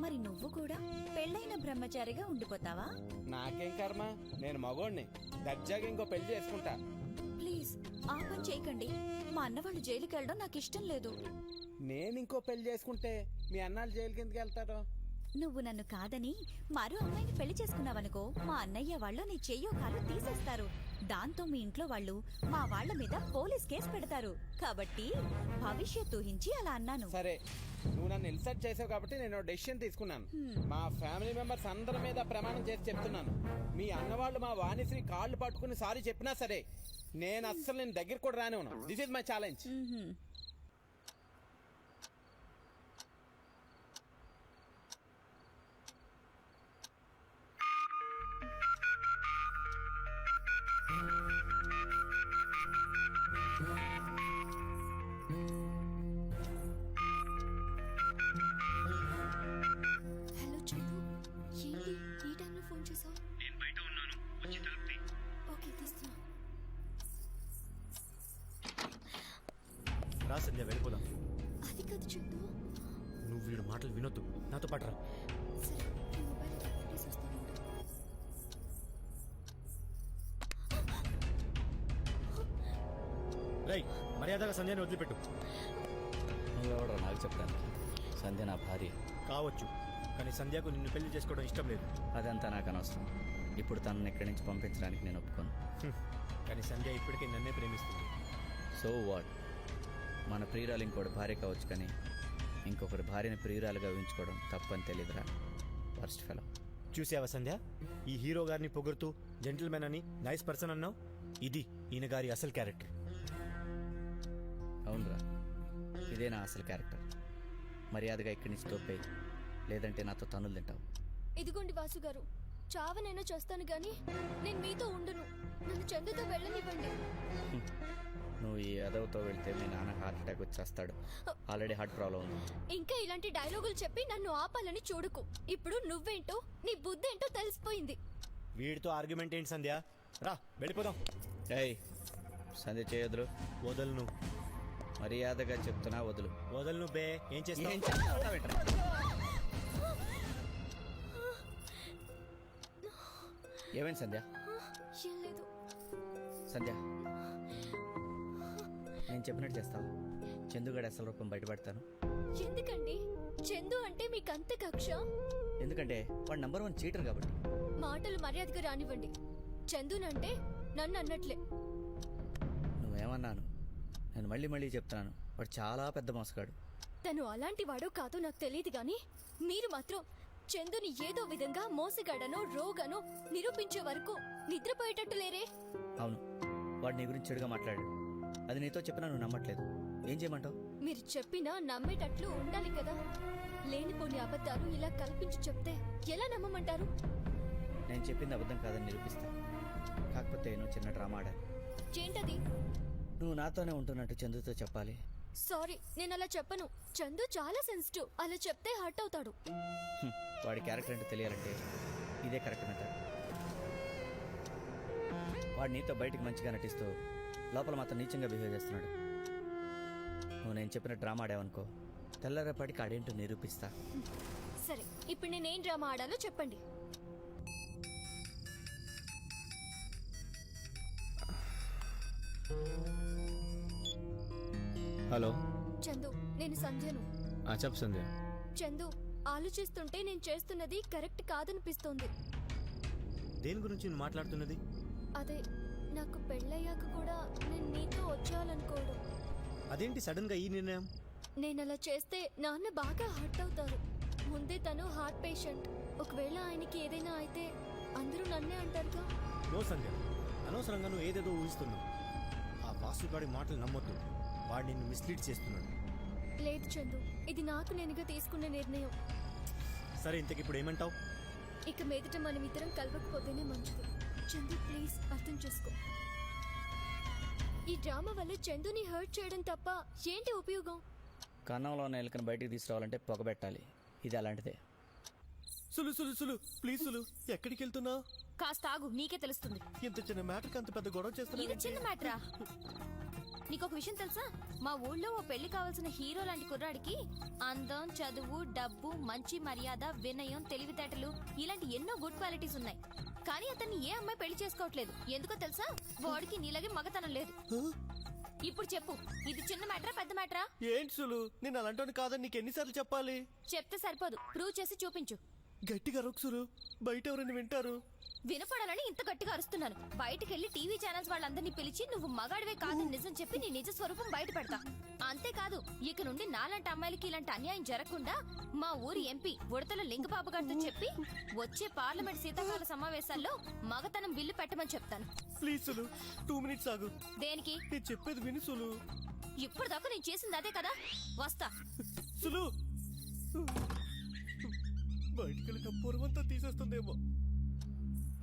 మరి నువ్వు కూడా పెళ్ళైన బ్రహ్మచారిగా ఉండిపోతావా? నాకేం కర్మ, నేను మగోడిని. దర్జాగా ఇంకో పెళ్లి చేసుకుంటా. ప్లీజ్ ఆ పని చేయకండి. మా అన్న వాళ్ళు జైలుకి వెళ్ళడం నాకు ఇష్టం లేదు. నేను ఇంకో పెళ్లి చేసుకుంటే మీ అన్నాళ్ళు జైలుకి ఎందుకు వెళ్తారు? నువ్వు నన్ను కాదని మరో అమ్మాయిని పెళ్లి చేసుకున్నావనుకో, మా అన్నయ్య వాళ్ళు నీ చెయ్యో కాలు తీసేస్తారు. దాంతో మీ ఇంట్లో వాళ్ళు మా వాళ్ళ మీద పోలీస్ కేసు పెడతారు. కాబట్టి భవిష్యత్తు ఊహించి అలా అన్నాను. సరే, నువ్వు నన్ను ఇన్సల్ట్ చేసావు కాబట్టి నేను డెసిషన్ తీసుకున్నాను. మా ఫ్యామిలీ మెంబర్స్ అందరి మీద ప్రమాణం చేసి చెప్తున్నాను, మీ అన్నవాళ్ళు మా వాణిశ్రీ కాళ్ళు పట్టుకుని సారీ చెప్పినా సరే నేను అస్సలు నేను దగ్గర కూడా రానే ఉన్నాను. This is my challenge. Mm-hmm. Hello Chandu, ఏంటి ఈ టైంలో ఫోన్ చేసావు? నేను బయట ఉన్నాను, వచ్చి తలుపు తీ. ఓకే, తీస్తున్నా. రా సంధ్య, వెళ్ళిపోదాం. అది కాదు చందు. నువ్వు వీడు మాటలు వినొద్దు, నాతో పాటు రా. సరే, నీ మొబైల్ ఫోటోస్ వస్తాను. రై, మర్యాదగా సంధ్యని వదిలిపెట్టు. నువ్వెవడో నాకు చెప్తాను. సంధ్య నా భార్య. కావచ్చు, కానీ సంధ్యకు నిన్ను పెళ్లి చేసుకోవడం ఇష్టం లేదు. అదంతా నాకు అనవసరం. ఇప్పుడు తనని ఇక్కడి నుంచి పంపించడానికి నేను ఒప్పుకోను. కానీ సంధ్య ఇప్పటికే నన్నే ప్రేమిస్తుంది. So what? మన ప్రియురాలు ఇంకోటి భార్య కావచ్చు, కానీ ఇంకొకటి భార్యని ప్రియురాలుగా ఊహించుకోవడం తప్పని తెలియదురా. First fellow. చూసావా సంధ్య, ఈ హీరో గారిని పొగుడుతూ జెంటిల్మెన్ అని నైస్ పర్సన్ అన్నావు. ఇది ఈయన గారి అసలు క్యారెక్టర్. అవునరా, ఇదే నా అసలు క్యారెక్టర్. మర్యాదగా ఇక్కడి నుంచి తోపేయి, లేదంటే నాతో తన్నులు తింటావు. ఇదిగోండి వాసు గారు, చావనైనా చేస్తాను గాని నేను మీతో ఉండను. నన్ను చందుతో వెళ్ళనివ్వండి. నువ్వు ఈ అదవుతో వెళ్తే మీ నాన్న హార్ట్ అటాక్ వచ్చేస్తాడు. ఆల్రెడీ హార్ట్ ప్రాబ్లం ఉంది. ఇంకా ఇలాంటి డైలాగులు చెప్పి నన్ను ఆపాలని చూడకు. ఇప్పుడు నువ్వేంటో నీ బుద్ధి ఏంటో తెలిసిపోయింది. వీడితో ఆర్గ్యుమెంట్ ఏంటి సంధ్య? రా, వెళ్ళిపోదాం. ఏయ్, సంధ్య చేయొద్దులు. వదలను. మర్యాదగా చెప్తున్నా, వదులు. వదలను బే. ఏం చేస్తావు? ఏం చేస్తావేంట్రా? ఏమైంది సంధ్య? ఏం లేదు. సంధ్య, నేను చెప్పినట్టు చేస్తావా? చందుగడ అసలు రూపం బయటపడతాను. ఎందుకండి చందు అంటే మీకు అంత కక్ష? ఎందుకంటే వాడు నంబర్ 1 చీటర్ కాబట్టి. మాటలు మర్యాదగా రానివ్వండి. చందునంటే నన్ను అన్నట్లే. నువ్వేమన్నాను? నేను మళ్ళీ మళ్ళీ చెప్తున్నాను, వాడు చాలా పెద్ద మోసగాడు. తను అలాంటి వాడో కాదో నాకు తెలియదు గాని మీరు మాత్రం చందుని ఏదో విధంగా మోసగాడనో రోగనో నిరూపించే వరకు నిద్రపోయేటట్టు లేరే. అవును, వాడు నీ గురించి చెడుగా మాట్లాడాడు. అది నీతో చెప్పినా నువ్వు నమ్మట్లేదు. ఏం చేయమంటావు? మీరు చెప్పినా నమ్మేటట్లు ఉండాలి కదా. లేనిపోని అబద్ధాలు ఇలా కల్పించి చెప్తే ఎలా నమ్మమంటారు? నేను చెప్పింది అబద్ధం కాదని నిరూపిస్తా. కాకపోతే నువ్వు చిన్న డ్రామా ఆడాలి. ఏంటది? నువ్వు నాతోనే ఉంటున్నట్టు చందుతో చెప్పాలి. సారీ, నేను అలా చెప్పను. చందు చాలా సెన్సిటివ్. అలా చెప్తే హర్ట్ అవుతాడు. వాడి క్యారెక్టర్ ఏంటో తెలియాలంటే ఇదే కరెక్ట్ మెథడ్. వాడు నీతో బయటికి మంచిగా నటిస్తూ లోపల మాత్రం నీచంగా బిహేవ్ చేస్తున్నాడు. నువ్వు నేను చెప్పిన డ్రామా ఆడావనుకో, తెల్లరేపాటికి ఆడేంటో నిరూపిస్తా. సరే, ఇప్పుడు నేనేం డ్రామా ఆడాలో చెప్పండి. హలో చందు, నేను సంధ్యను. చెప్పు సంధ్య. చందు, ఆలోచిస్తుంటే నేను చేస్తున్నది కరెక్ట్ కాదనిపిస్తోంది. దేని గురించి నువ్వు మాట్లాడుతున్నది? అదే, నాకు పెళ్ళయ్యాక కూడా నేను నీతో వచ్చేయాలనుకోవడం. అదేంటి సడన్ గా ఈ నిర్ణయం? నేను అలా చేస్తే నాన్న బాగా హర్ట్ అవుతారు. ముందే తను హార్ట్ పేషెంట్. ఒకవేళ ఆయనకి ఏదైనా అయితే అందరూ నన్నే అంటారుగా. నో సంధ్య, అనవసరంగా నువ్వు ఏదేదో ఊహిస్తున్నావు. ఆ వాసుగాడి మాటలు నమ్మొద్దు. వాడు నిన్ను మిస్లీడ్ చేస్తున్నాడు. లేదు చందు, ఇది నాకు నేనుగా తీసుకున్న నిర్ణయం. సరే, ఇంతకి ఇప్పుడు ఏమంటావు? ఇక మీదట మనం ఇద్దరం కలవకపోతేనే మంచిది. చందు, ప్లీజ్ అర్థం చేసుకో. ఈ డ్రామా వల్ల చందుని హర్ట్ చేయడం తప్ప ఏంటి ఉపయోగం? కన్నంలో ఉన్న ఎలుకను బయటికి తీసుకురావాలంటే పొగబెట్టాలి. ఇది అలాంటిదే. సులు సులు సులు ప్లీజ్ సులు ఎక్కడికి వెళ్తున్నావు? కాస్త ఆగు, నీకే తెలుస్తుంది. ఇంత చిన్న మ్యాటర్కి అంత పెద్ద గొడవ ఇది చేస్తున్నా. చిన్న మ్యాటరా? నీకొక విషయం తెలుసా? మా ఊళ్ళో ఓ పెళ్లి కావాల్సిన హీరో లాంటి కుర్రాడికి అందం, చదువు, డబ్బు, మంచి మర్యాద, వినయం, తెలివితేటలు ఇలాంటి ఎన్నో గుడ్ క్వాలిటీస్ ఉన్నాయి. కానీ అతన్ని ఏ అమ్మాయి పెళ్లి చేసుకోవట్లేదు. ఎందుకో తెలుసా? వాడికి నీలాగే మగతనం లేదు. ఇప్పుడు చెప్పు, ఇది చిన్న మ్యాటరా పెద్ద మ్యాటరా? ఏంటి సులు, నేను అలాంటి కాదని నీకు ఎన్నిసార్లు చెప్పాలి? చెప్తే సరిపోదు, ప్రూవ్ చేసి చూపించు. గట్టిగా రొక్కు సులు, బయట ఎవరైనా వింటారు. వినపడాలని ఇంత గట్టిగా అరుస్తున్నాను. బయటకెళ్లి టీవీ ఛానల్స్ వాళ్ళందరినీ పిలిచి నువ్వు మగాడివే కాదని నిజం చెప్పి నీ నిజ స్వరూపం బయట పెడతా. అంతేకాదు, ఇక నుండి నాలాంటి అమ్మాయిలకి ఇలాంటి అన్యాయం జరగకుండా మా ఊరి ఎంపీ ఉడతల లింగబాబు గారితో చెప్పి వచ్చే పార్లమెంట్ శీతాకాల సమావేశాల్లో మగతనం బిల్లు పెట్టమని చెప్తాను. ప్లీజ్ సులు 2 మినిట్స్ ఆగు. దేనికి? నేను చెప్పేది విను సులు. ఇప్పుడు దాకా నేను చేసింది అదే కదా. వస్తా. సులు బయటికి వెళ్ళిన పూర్వంతా తీసేస్తుందేమో.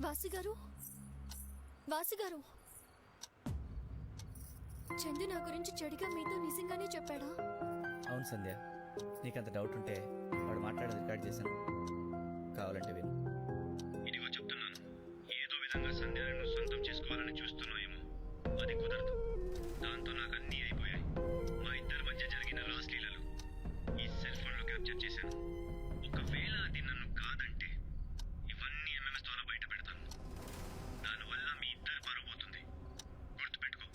వాసు గారు, చందు నా గురించి చెడుగా మీతో నిజంగానే చెప్పాడా? అవును సంధ్య, నీకంత డౌట్ ఉంటే వాడు మాట్లాడేది రికార్డ్ చేశాను, కావాలంటే విను. ఇదిగో చెప్తున్నాను, ఏదో విధంగా సంధ్యాలను సొంతం చేసుకోవాలని చూస్తున్నాయేమో. అది కుదరదు. దాంతో నాకు అన్నీ అయిపోయాయి. మా ఇద్దరి మధ్య జరిగిన రాస్లీలలు ఈ సెల్ ఫోన్ లో క్యాప్చర్ చేశాను. ఒకవేళ అది నన్ను కాదంటే ఇవన్నీ ఎంఎంఎస్ ద్వారా బయట పెడతాను. దానివల్ల మీ ఇద్దరు పరువు పోతుంది. గుర్తుపెట్టుకో.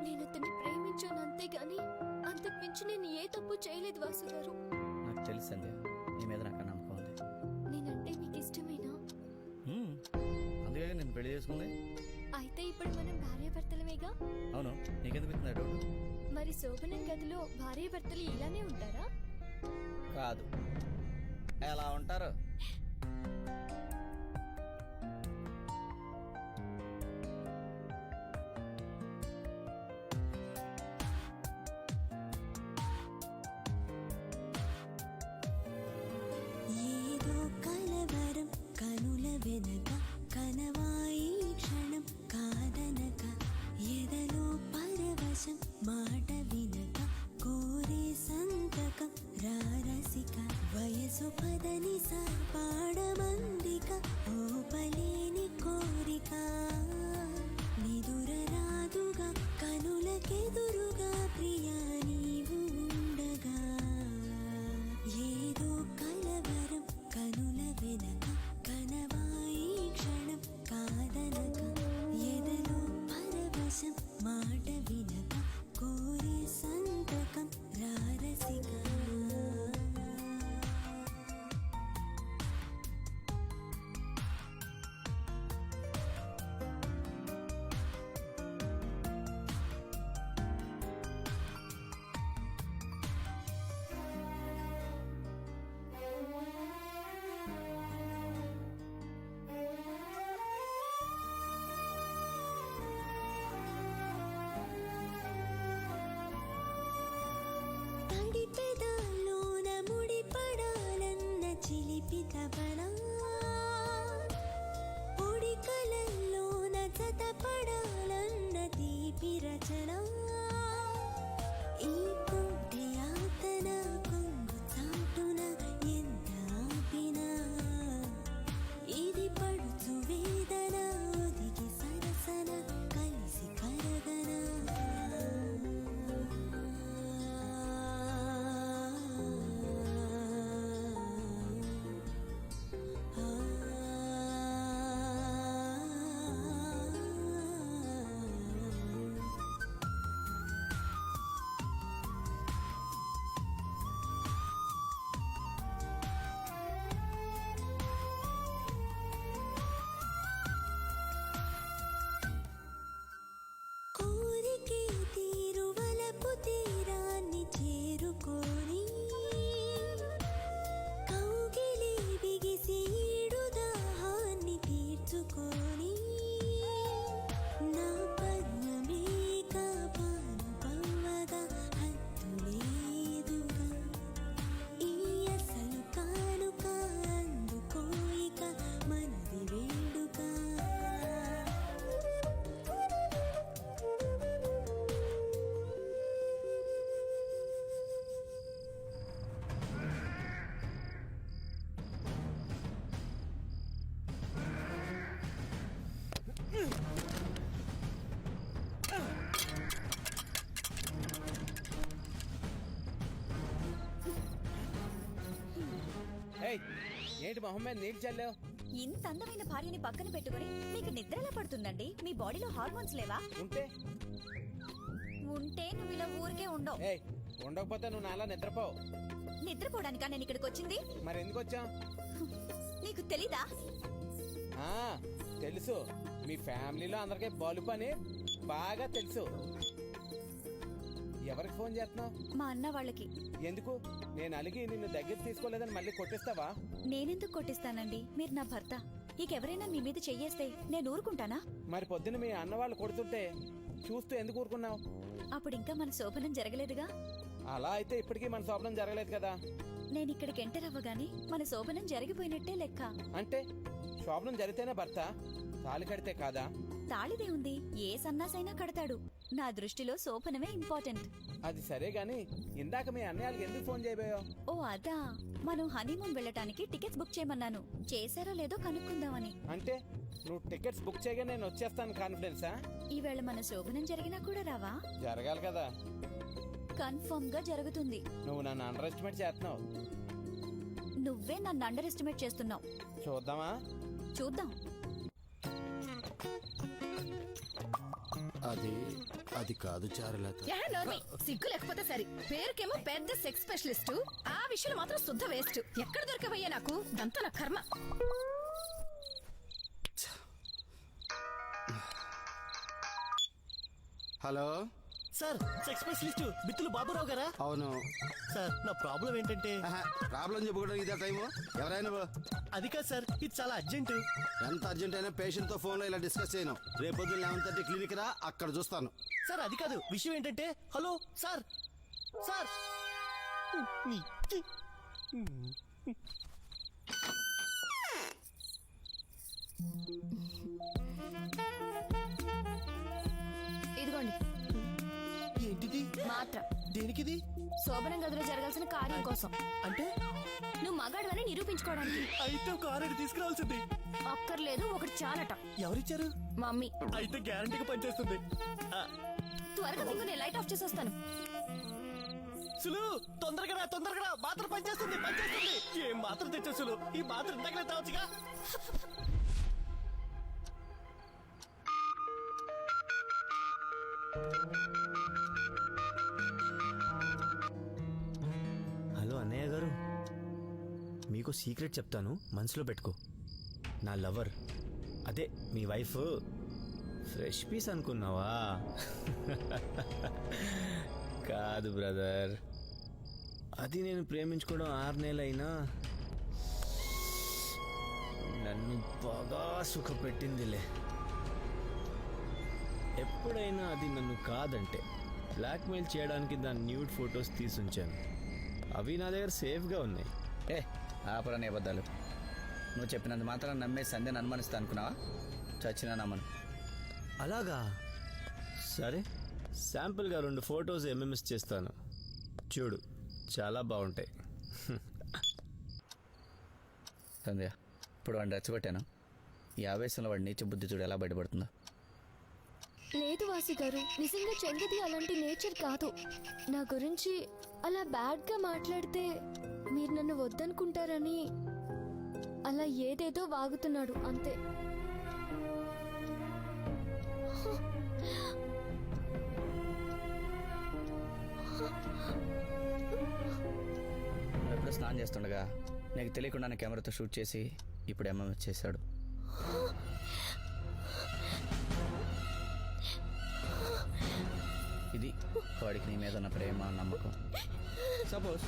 నేను అతన్ని ప్రేమించాను అంతేగాని అంతకు మించి నేను ఏ తప్పు చేయలేదు వాసు గారు. నాకు తెలుసు సంధ్య, నీ మీద నాకు నమ్మకం ఉంది. నేనంటే మీకు ఇష్టమేనా? అందుకే నేను పెళ్లి చేసుకుంది. అయితే ఇప్పుడు మనం భార్యాభర్తలమేగా? అవును, నీకెందుకు వచ్చింది ఆ డౌట్? మరి శోభనం గదిలో భార్యాభర్తలు ఇలానే ఉంటారా? కాదు, ఎలా ఉంటారు? ఏదో కలవరం కనుల వెనక కనవాయి క్షణం కాదనక ఎదలో పరవశం మాట వినక కోరే సంతకం రారసిక వయసు పదని సా ఏయ్ ఏంటి మొహం మీద నీళ్ళు చల్లావు? ఇంత అందమైన భార్యని పక్కన పెట్టుకుని మీకు నిద్ర ఎలా పడుతుందండి? మీ బాడీలో హార్మోన్స్ లేవా? ఉంటే ఉంటే నువ్వు ఇలా ఊరికే ఉండవు. ఏయ్ ఉండకపోతే నువ్వు నాలా నిద్రపోవు. నిద్రపోవడానికా నేను ఇక్కడికి వచ్చింది? మరి ఎందుకు వచ్చాం? నీకు తెలీదా? ఆ, తెలుసు. మీ ఫ్యామిలీలో అందరికీ బలుపు అని బాగా తెలుసు. ఎవరికి ఫోన్ చేస్తున్నావు? మా అన్న వాళ్ళకి. ఎందుకు? నేను అలిగి నిన్ను దగ్గర తీసుకోలేదని మళ్ళీ కొట్టిస్తావా? నేనెందుకు కొట్టిస్తానండి? మీరు నా భర్త. ఇకెవరైనా మీ మీద చెయ్యేస్తే నేను ఊరుకుంటానా? మరి పొద్దున్న మీ అన్న వాళ్ళు కొడుతుంటే చూస్తూ ఎందుకు ఊరుకున్నావు? అప్పుడు ఇంకా మన శోభనం జరగలేదుగా. అలా అయితే ఇప్పటికీ మన శోభనం జరగలేదు కదా. నేను ఇక్కడికి ఎంటర్ అవ్వగానే మన శోభనం జరిగిపోయినట్టే లెక్క. అంటే శోభనం జరిగితేనే భర్త, తాళి కడితే కాదా? తాళిదే ఉంది, ఏ సన్నాసైనా కడతాడు. నా దృష్టిలో శోభనమే ఇంపార్టెంట్. అది సరే గాని ఇందాక మీ అన్నయ్యకి ఎందుకు ఫోన్ చేయబోయావు? ఓ అదా, మనం హనీమూన్ వెళ్ళటానికి టికెట్స్ బుక్ చేయమన్నాను. చేశారో లేదో కనుక్కుందామని. అంటే నువ్వు టికెట్స్ బుక్ చేయగా నేను వచ్చేస్తాను కాన్ఫిడెన్సా? ఈవేళ మన శోభనం జరిగినా కూడా రావా? జరగాలి కదా. కన్ఫర్మ్ గా జరుగుతుంది. నువ్వు నన్ను అండర్ ఎస్టిమేట్ చేస్తున్నావు. నువ్వే నన్ను అండర్ ఎస్టిమేట్ చేస్తున్నావు. చూద్దామా? చూద్దాం. అది కాదు చారులత. సిగ్గు లేకపోతే సరి. పేరుకేమో పెద్ద సెక్స్ స్పెషలిస్ట్, ఆ విషయంలో మాత్రం శుద్ధ వేస్ట్. ఎక్కడ దొరకవయ్యా నాకు? దంతా నా కర్మ. Hello sir, sex specialist Bittulu Baburao గారా? అవును సార్, నా ప్రాబ్లం ఏంటంటే ప్రాబ్లం చెప్పుకోవడానికి ఇదే టైము. ఎవరైనా అది కాదు సార్, ఇది చాలా అర్జెంటు. ఎంత అర్జెంట్ అయినా పేషెంట్ తో ఫోన్ లో ఇలా డిస్కస్ చేయను. రేపు పొద్దున్న 11:30 క్లినిక్ రా, అక్కడ చూస్తాను. సార్ అది కాదు, విషయం ఏంటంటే. హలో సార్, సార్ ఇదిగోండి ఏంటిది? మాత్రం దేనికిది? శోభనం గదిలో జరగాల్సిన కార్యం కోసం. అంటే నువ్వు మగాడవని నిరూపించుకోవడానికి. అయితే కారు తీసుకురావాల్సింది. అక్కర్లేదు, ఒకటి చాలట. ఎవరిచ్చారు? మమ్మీ. అయితే గ్యారంటీగా పనిచేస్తుంది. త్వరగా దిగు, నేను లైట్ ఆఫ్ చేసి వస్తాను. సులు, తొందరగా రా, తొందరగా రా. మాత్రం పనిచేస్తుంది, పనిచేస్తుంది. ఏం మాత్రం తెచ్చా సులు? ఈ మాత్రం ఇంతకనే తావచ్చుగా. హలో అన్నయ్య గారు, మీకు సీక్రెట్ చెప్తాను, మనసులో పెట్టుకో. నా లవర్, అదే మీ వైఫ్ ఫ్రెష్ పీస్ అనుకున్నావా? కాదు బ్రదర్, అది నేను ప్రేమించుకోవడం 6 నెలలైనా నన్ను బాగా సుఖపెట్టిందిలే. ఎప్పుడైనా అది నన్ను కాదంటే బ్లాక్మెయిల్ చేయడానికి దాని న్యూడ్ ఫొటోస్ తీసుంచాను. అవి నా దగ్గర సేఫ్గా ఉన్నాయి. ఆపరని అబద్ధాలు. నువ్వు చెప్పినంత మాత్రం నమ్మే సంధ్యను అనుమానిస్తా అనుకున్నావా? చచ్చినా నమ్మను. అలాగా? సరే, శాంపుల్గా 2 ఫొటోస్ ఎంఎంఎస్ చేస్తాను, చూడు, చాలా బాగుంటాయి. సంధ్య, ఇప్పుడు వాడిని రెచ్చగొట్టాను. ఈ ఆవేశంలో వాడి నీచ బుద్ధి చూడు ఎలా బయటపడుతుందో. లేదు వాసి గారు, నిజంగా చంద్రది అలాంటి నేచర్ కాదు. నా గురించి అలా బ్యాడ్గా మాట్లాడితే మీరు నన్ను వద్దనుకుంటారని అలా ఏదేదో వాగుతున్నాడు అంతే. ఎప్పుడు స్నానం చేస్తుండగా నీకు తెలియకుండానే కెమెరాతో షూట్ చేసి ఇప్పుడు ఎంఎంఎస్ చేశాడు. ఇది వాడికి నీ మీద ఉన్న ప్రేమ, నమ్మకం. సపోజ్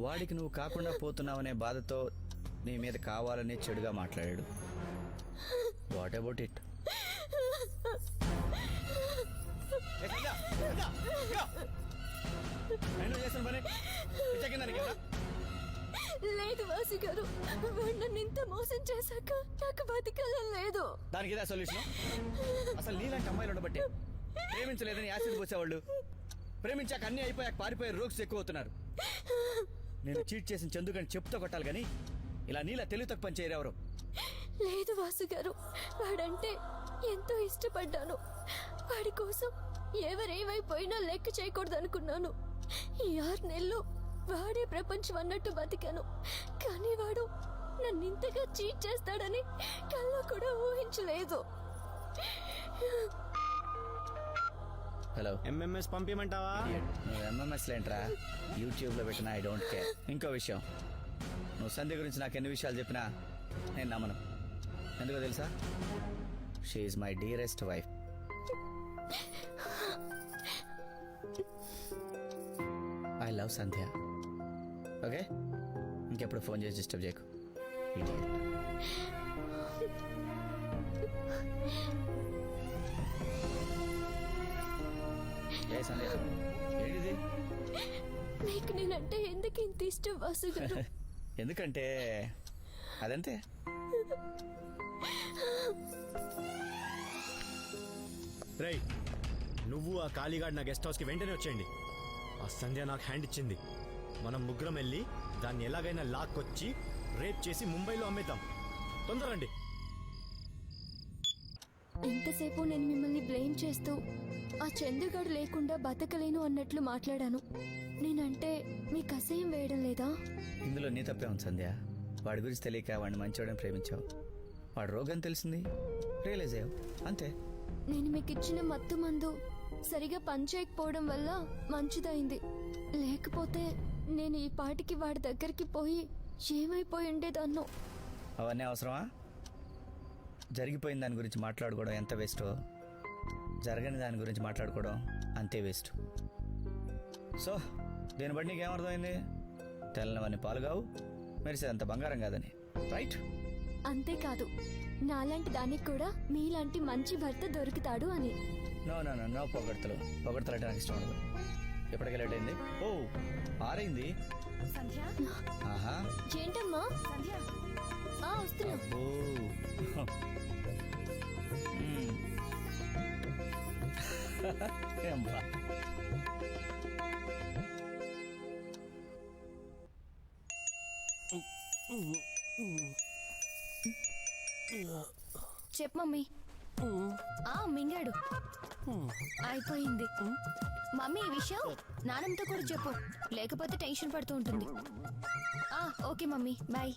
వాడికి నువ్వు కాకుండా పోతున్నావనే బాధతో నీ మీద కావాలని చెడుగా మాట్లాడాడు. What about it? లేదు వాసి గారు, వాడు నన్ను ఇంత మోసం చేశాక నాకు బతికాలని లేదు. దానికి ఇదే సొల్యూషన్? అసలు నీలాంటి అమ్మాయిలు ఉండబట్టే ప్రేమించలేదని యాసిడ్ పోసేవాళ్ళు ప్రేమించాక అన్ని అయిపోయాక పారిపోయే రోగ్స్ ఎక్కువ అవుతున్నారు. నేను చీట్ చేసిన చందుగని చెప్తూ కొట్టాలి కానీ ఇలా నీలా తెలివి తక్కువ పని చేయరు ఎవరు. లేదు వాసు గారు, వాడంటే ఎంతో ఇష్టపడ్డాను. వాడి కోసం ఎవరేమైపోయినా లెక్క చేయకూడదు అనుకున్నాను. ఈ 6 నెలలు వాడే ప్రపంచం అన్నట్టు బతికాను. కానీ వాడు నన్ను ఇంతగా చీట్ చేస్తాడని కల్లో కూడా ఊహించలేదు. హలో, ఎంఎంఎస్ పంపించమంటావా? నువ్వు ఎంఎంఎస్ లేంట్రా, యూట్యూబ్లో పెట్టిన ఐ డోంట్ కేర్. ఇంకో విషయం, నువ్వు సంధ్య గురించి నాకు ఎన్ని విషయాలు చెప్పినా నేను నమ్మను. ఎందుకో తెలుసా? She is my dearest wife. I love Sandhya. Okay, ఇంకెప్పుడు ఫోన్ చేసి డిస్టర్బ్ చేయకు. Idiot. ఏ సంధ్య, ఏంటిది? మీకు నేనంటే ఎందుకు ఇంత ఇష్టం వాసు గారు? ఎందుకంటే అదంతే. రేయ్, నువ్వు ఆ కాళీగాడ్ నా గెస్ట్ హౌస్కి వెంటనే వచ్చేయండి. ఆ సంధ్య నాకు హ్యాండ్ ఇచ్చింది. మనం ముగ్గురం వెళ్ళి దాన్ని ఎలాగైనా లాక్కొచ్చి రేప్ చేసి ముంబైలో అమ్మేద్దాం. తొందరండి. ఇంతసేపు నేను మిమ్మల్ని బ్లేమ్ చేస్తూ ఆ చందుగాడు లేకుండా బతకలేను అన్నట్లు మాట్లాడాను. నేనంటే మీకు అసహ్యం వేయడం లేదా? ఇందులో నీ తప్పే ఉంది సంధ్య. వాడి గురించి తెలియక వాడిని మంచివాడని ప్రేమించావు. వాడు రోగం తెలిసింది, రియలైజ్ అయ్యావు, అంతే. నేను మీకు ఇచ్చిన మత్తు మందు సరిగా పనిచేయకపోవడం వల్ల మంచిదైంది. లేకపోతే నేను ఈ పాటికి వాడి దగ్గరికి పోయి ఏమైపోయి ఉండేదాన్నో. అవన్నీ అవసరమా? జరిగిపోయిన దాని గురించి మాట్లాడుకోవడం ఎంత వేస్టో, జరగని దాని గురించి మాట్లాడుకోవడం అంతే వేస్ట్. సో దీన్ని బట్టి నీకేమర్థమైంది? తెల్లవన్నీ పాలు కావు, మెరిసేదంత బంగారం కాదని, రైట్? అంతేకాదు, నాలాంటి దానికి కూడా మీలాంటి మంచి భర్త దొరుకుతాడు అని. నో నో నో నో పొగడ్తలు. పొగడ్తలు అంటే నాకు ఇష్టం ఉండదు. ఎప్పటికీ లేట్ అయింది? ఓ, ఆరైంది. సంధ్య, ఆహా, ఏంటమ్మా? సంధ్య, వస్తున్నా. ఓ. ఏం బా. చెప్పు మమ్మీ. మింగాడు. అయిపోయింది. మమ్మీ, ఈ విషయం నాన్నమ్మతో కూడా చెప్పు, లేకపోతే టెన్షన్ పడుతూ ఉంటుంది. Okay mummy, bye.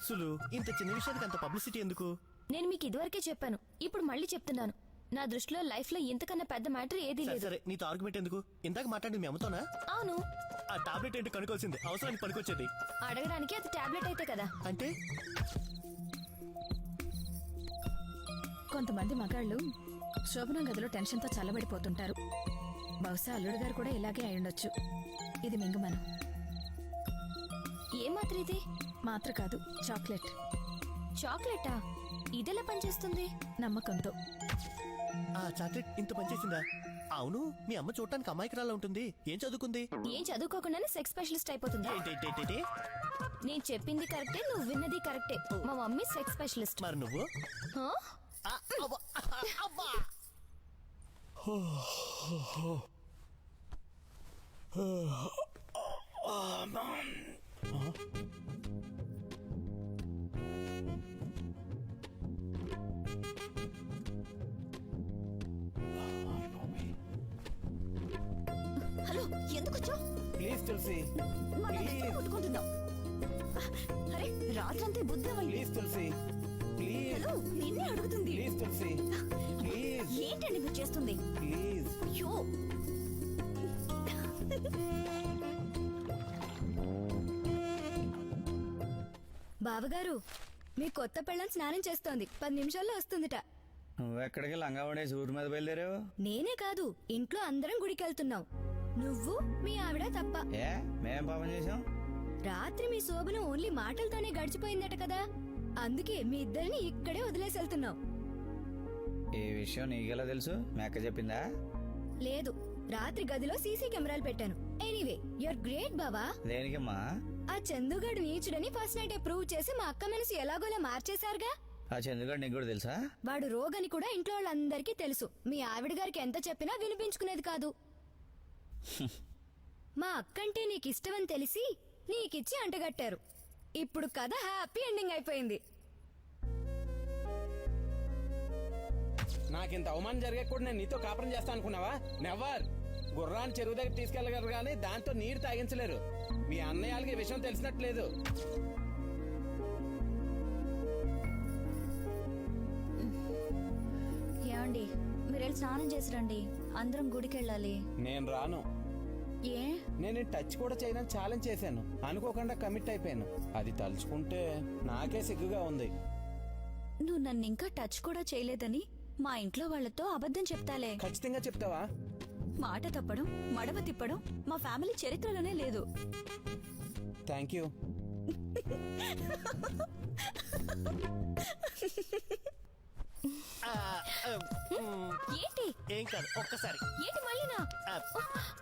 సులు, ఇంత చిన్న విషయానికి అంత పబ్లిసిటీ ఎందుకు? నేను మీకు ఇదివరకే చెప్పాను, ఇప్పుడు మళ్ళీ చెప్తున్నాను. నా దృష్టిలో లైఫ్ లో ఇంతకన్నా పెద్ద మ్యాటర్ ఏదీ సరే లేదు. సరే, నీతో ఆర్గ్యుమెంట్ ఎందుకు? ఇందాక మాట్లాడింది మీ అమ్మతోనా? అవును, ఆ టాబ్లెట్ ఏంటి కనుకోవాల్సింది, అవసరానికి పనికొచ్చేది. అడగడానికి అది టాబ్లెట్ అయితే కదా. అంటే కొంతమంది మగాళ్ళు శోభనం గదిలో టెన్షన్తో చల్లబడిపోతుంటారు. బహుశా అల్లుడు గారు కూడా ఇలాగే అయ్యుండొచ్చు. ఇది మింగమను. ఏ మాత్ర ఇది? మాత్ర కాదు, చాక్లెట్. చాక్లెటా? ఇదెలా పనిచేస్తుంది? నమ్మకంతో. ఆ చాక్లెట్ ఇంత పనిచేసిందా? అవును, మీ అమ్మ చూడటానికి అమాయకురాలా ఉంటుంది. ఏం చదువుకుంది? ఏం చదువుకోకుండానే సెక్స్ స్పెషలిస్ట్ అయిపోతుందా? ఏంటి? నేను చెప్పింది కరెక్టే, నువ్వు విన్నది కరెక్టే. మా మమ్మీ సెక్స్ స్పెషలిస్ట్. మరి నువ్వు? హా? అబ్బా! హలో, ఎందుకు వచ్చావు? ప్లీజ్ తులసి, ప్లీజ్ కొట్టుకుంటున్నావు. అరే, రాత్రంతా బుద్ధమయ్యి. ప్లీజ్ తులసి, ప్లీజ్ హలో, నిన్నే అడుగుతుంది. ప్లీజ్ తులసి, ప్లీజ్ ఏంటండి మీరు చేస్తుంది? ప్లీజ్. అయ్యో, బావగారు, మీ కొత్త పెళ్ళం స్నానం చేస్తోంది, 10 నిమిషాల్లో వస్తుందిట. నువ్వెక్కడికి లంగా ఉండేసి ఊరి మీద బయలుదేరావు? నేనే కాదు, ఇంట్లో అందరం గుడికి వెళ్తున్నాం. నువ్వు, మీ ఆవిడ తప్ప. ఏ, మేం పాపం చేసాం? రాత్రి మీ శోభను ఓన్లీ మాటలతోనే గడిచిపోయిందట కదా, అందుకే మీ ఇద్దరిని ఇక్కడే వదిలేసి వెళ్తున్నాం. ఈ విషయం నీకెలా తెలుసు? మేక చెప్పిందా? లేదు, రాత్రి గదిలో సీసీ కెమెరాలు పెట్టాను. ఎనీవే, యూర్ గ్రేట్ బావా. దేనికమ్మా? ఆ చందుగాడు నీచుడని ఫస్ట్ నైట్ ప్రూవ్ చేసి మా అక్క మనసు ఎలాగోలా మార్చేశారుగా. ఆ చంద్రగాడు నీకు కూడా తెలుసా? వాడు రోగని కూడా ఇంట్లో వాళ్ళందరికీ తెలుసు. మీ ఆవిడ గారికి ఎంత చెప్పినా వినిపించుకునేది కాదు. మా అక్కంటే నీకు ఇష్టమని తెలిసి నీకిచ్చి అంటగట్టారు. ఇప్పుడు కథ హ్యాపీ ఎండింగ్ అయిపోయింది. నాకింత అవమానం జరిగే కూడా నేను నీతో కాపురం చేస్తా అనుకున్నావా? నెవర్. గుర్రాన్ని చెరువు దగ్గర తీసుకెళ్ళగలరు కానీ దాంతో నీరు తాగించలేరు. మీ అన్నయ్యలకి ఈ విషయం తెలిసినట్లేదు. ఏమండి మీరు వెళ్ళి స్నానం చేసి రండి, అందరం గుడికి వెళ్ళాలి. నేను రాను. ఏ? నేను టచ్ కూడా చేయడానికి ఛాలెంజ్ చేశాను, అనుకోకుండా కమిట్ అయిపోయాను. అది తలుచుకుంటే నాకే సిగ్గుగా ఉంది. నువ్వు నన్ను ఇంకా టచ్ కూడా చేయలేదని మా ఇంట్లో వాళ్ళతో అబద్ధం చెప్తాలే. ఖచ్చితంగా చెప్తావా? మాట తప్పడం, మడవ తిప్పడం మా ఫ్యామిలీ చరిత్రలోనే లేదు. Thank you. ఏంటి? ఏం కాదు, ఒక్కసారి ఏంటి మళ్ళీనా?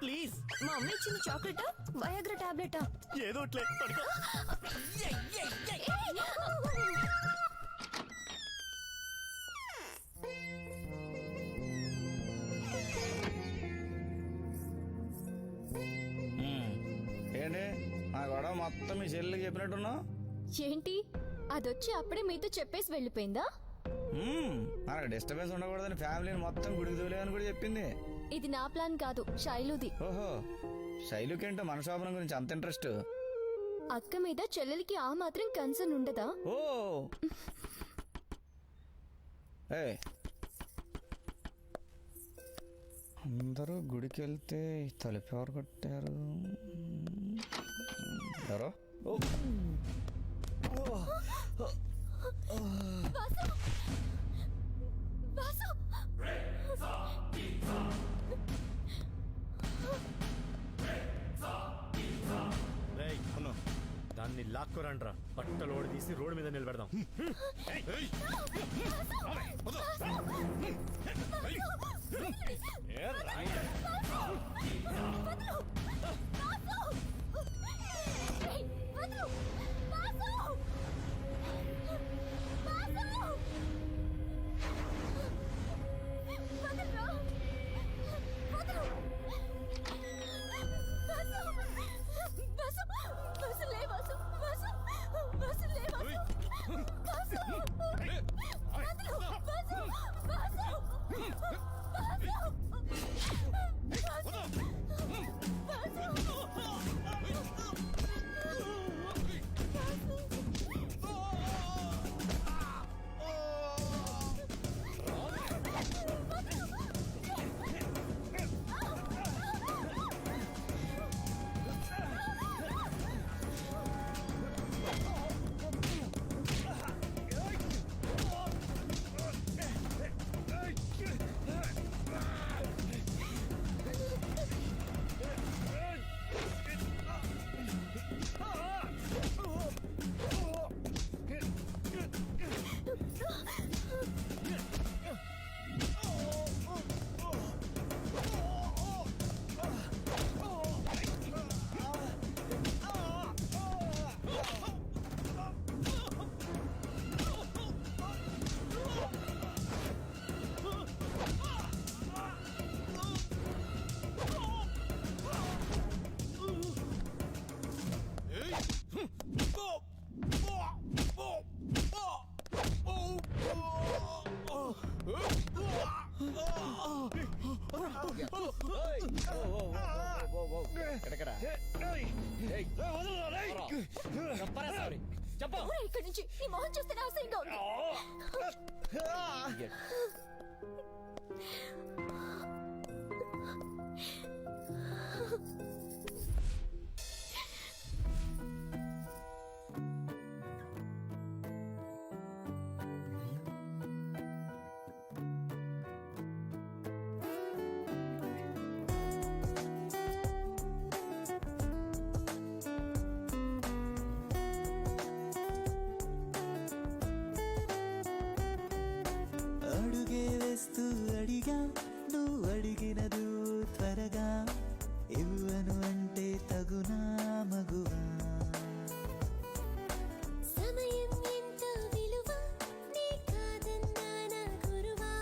ప్లీజ్. మా అమ్మ ఇచ్చిన చాక్లెటా, వయాగ్రా టాబ్లెటా? ఏదో ఇట్లే పడుకో. ఏంటి నా గొడవ మొత్తం మీ చెల్లికి చెప్పినట్టున్నావు? ఏంటి అదొచ్చి అప్పుడే మీతో చెప్పేసి వెళ్ళిపోయిందా? నాకు డిస్టర్బెన్స్ ఉండకూడదని ఫ్యామిలీని మొత్తం గుడికి తోలేవని కూడా చెప్పింది. ఇది నా ప్లాన్ కాదు, శైలుది. ఓహో, శైలుకేంటో మన శోభనం గురించి అంత ఇంట్రెస్ట్? అక్క మీద చెల్లెలికి ఆ మాత్రం కన్సర్న్ ఉండదా? ఓ ఏ అందరూ గుడికి వెళ్తే తలుపు ఎవరు కొట్టారు? ఎవరో? ఓ రేయ్, దాన్ని లాక్కోరండ్రా, బట్టలు ఓడి తీసి రోడ్డు మీద నిలబెడదాం. ఇక్కడి నుంచి నీ మొహం చూస్తే అసహ్యంగా ఉంది. అడుగే వేస్తూ అడిగా, నువ్వు అడిగినదు త్వరగా ఇవ్వను అంటే తగునా మగువా? సమయం ఎంత విలువ, నీ కాదన్నా నా గురువా,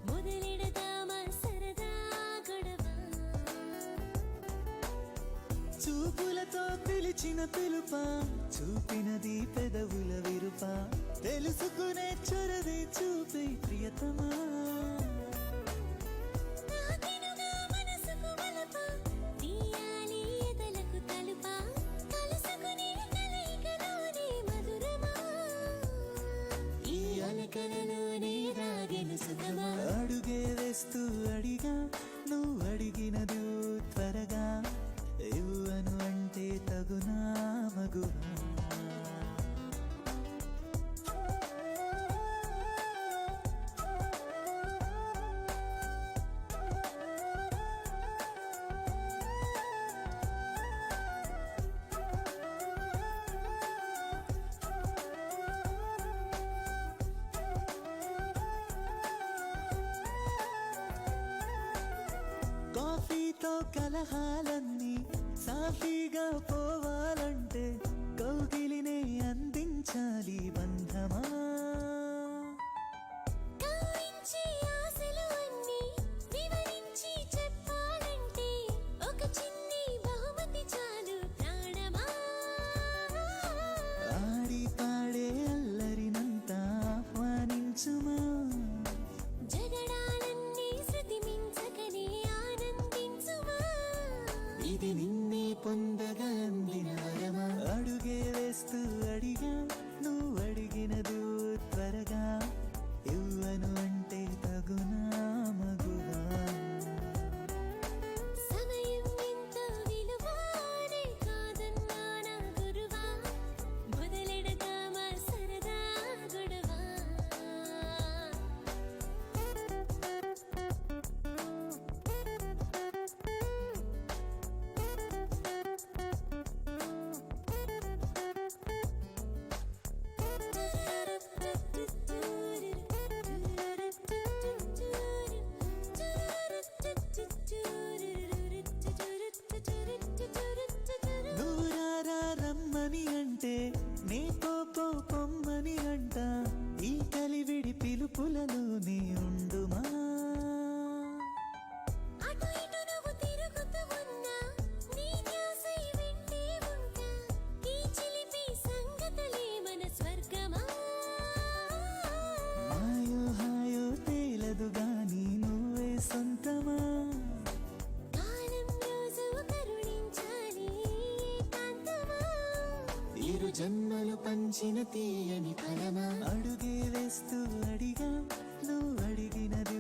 మొదలెడదామా సరదా గొడవ? చూపులతో పిలిచిన పిలుపా, చూపినది పెదవుల విరుపా, తెలుసుకునే చొరవే చూపే ప్రియతమా. నాకినుగా మనసుకు కలహాలన్నీ సాఫీగా పోవాలంటే కౌగిలినే అందించాలి బంధమా. కాయించి ఆశలు అన్నీ వివరించి చెప్పాలంటే ఒక చిన్ని బహుమతి చాలు ప్రాణమా. ఆడి పాడే అల్లరినంతా ఆహ్వానించుమా. జగడాలన్నీ శృతి మించకనే ఆనందించుమా. ఇది నిన్నే పొందగా అందిన వరమా. అడుగే వేస్తూ అడిగా నువ్వు అడిగినదు త్వరగా ఇవ్వను అంటే తగునా మగువా. సమయం ఎంతో విలువానే కాదన్నా నా గురువా. మొదలెడదామా సరదా గొడవ. నూరారా రమ్మని అంటే నీ పొమ్మని అంట. ఈ కలివిడి పిలుపులలో నీ ఉండుమా. అటు ఇటు నువ్వు తిరుగుతూ ఉన్నా నీ ధ్యాసై వెంటే ఉంటా. ఈ చిలిపి సంగతులే మన స్వర్గమా. మాయో హాయో తేలదు గాని నువ్వే సొంతమా. కాలం రోజు కరుణించాలి ఏకాంతమా. ఇరు జన్మలు పంచిన తీయని ఫలమా. అడుగే వేస్తూ అడిగా నువ్వు అడిగినది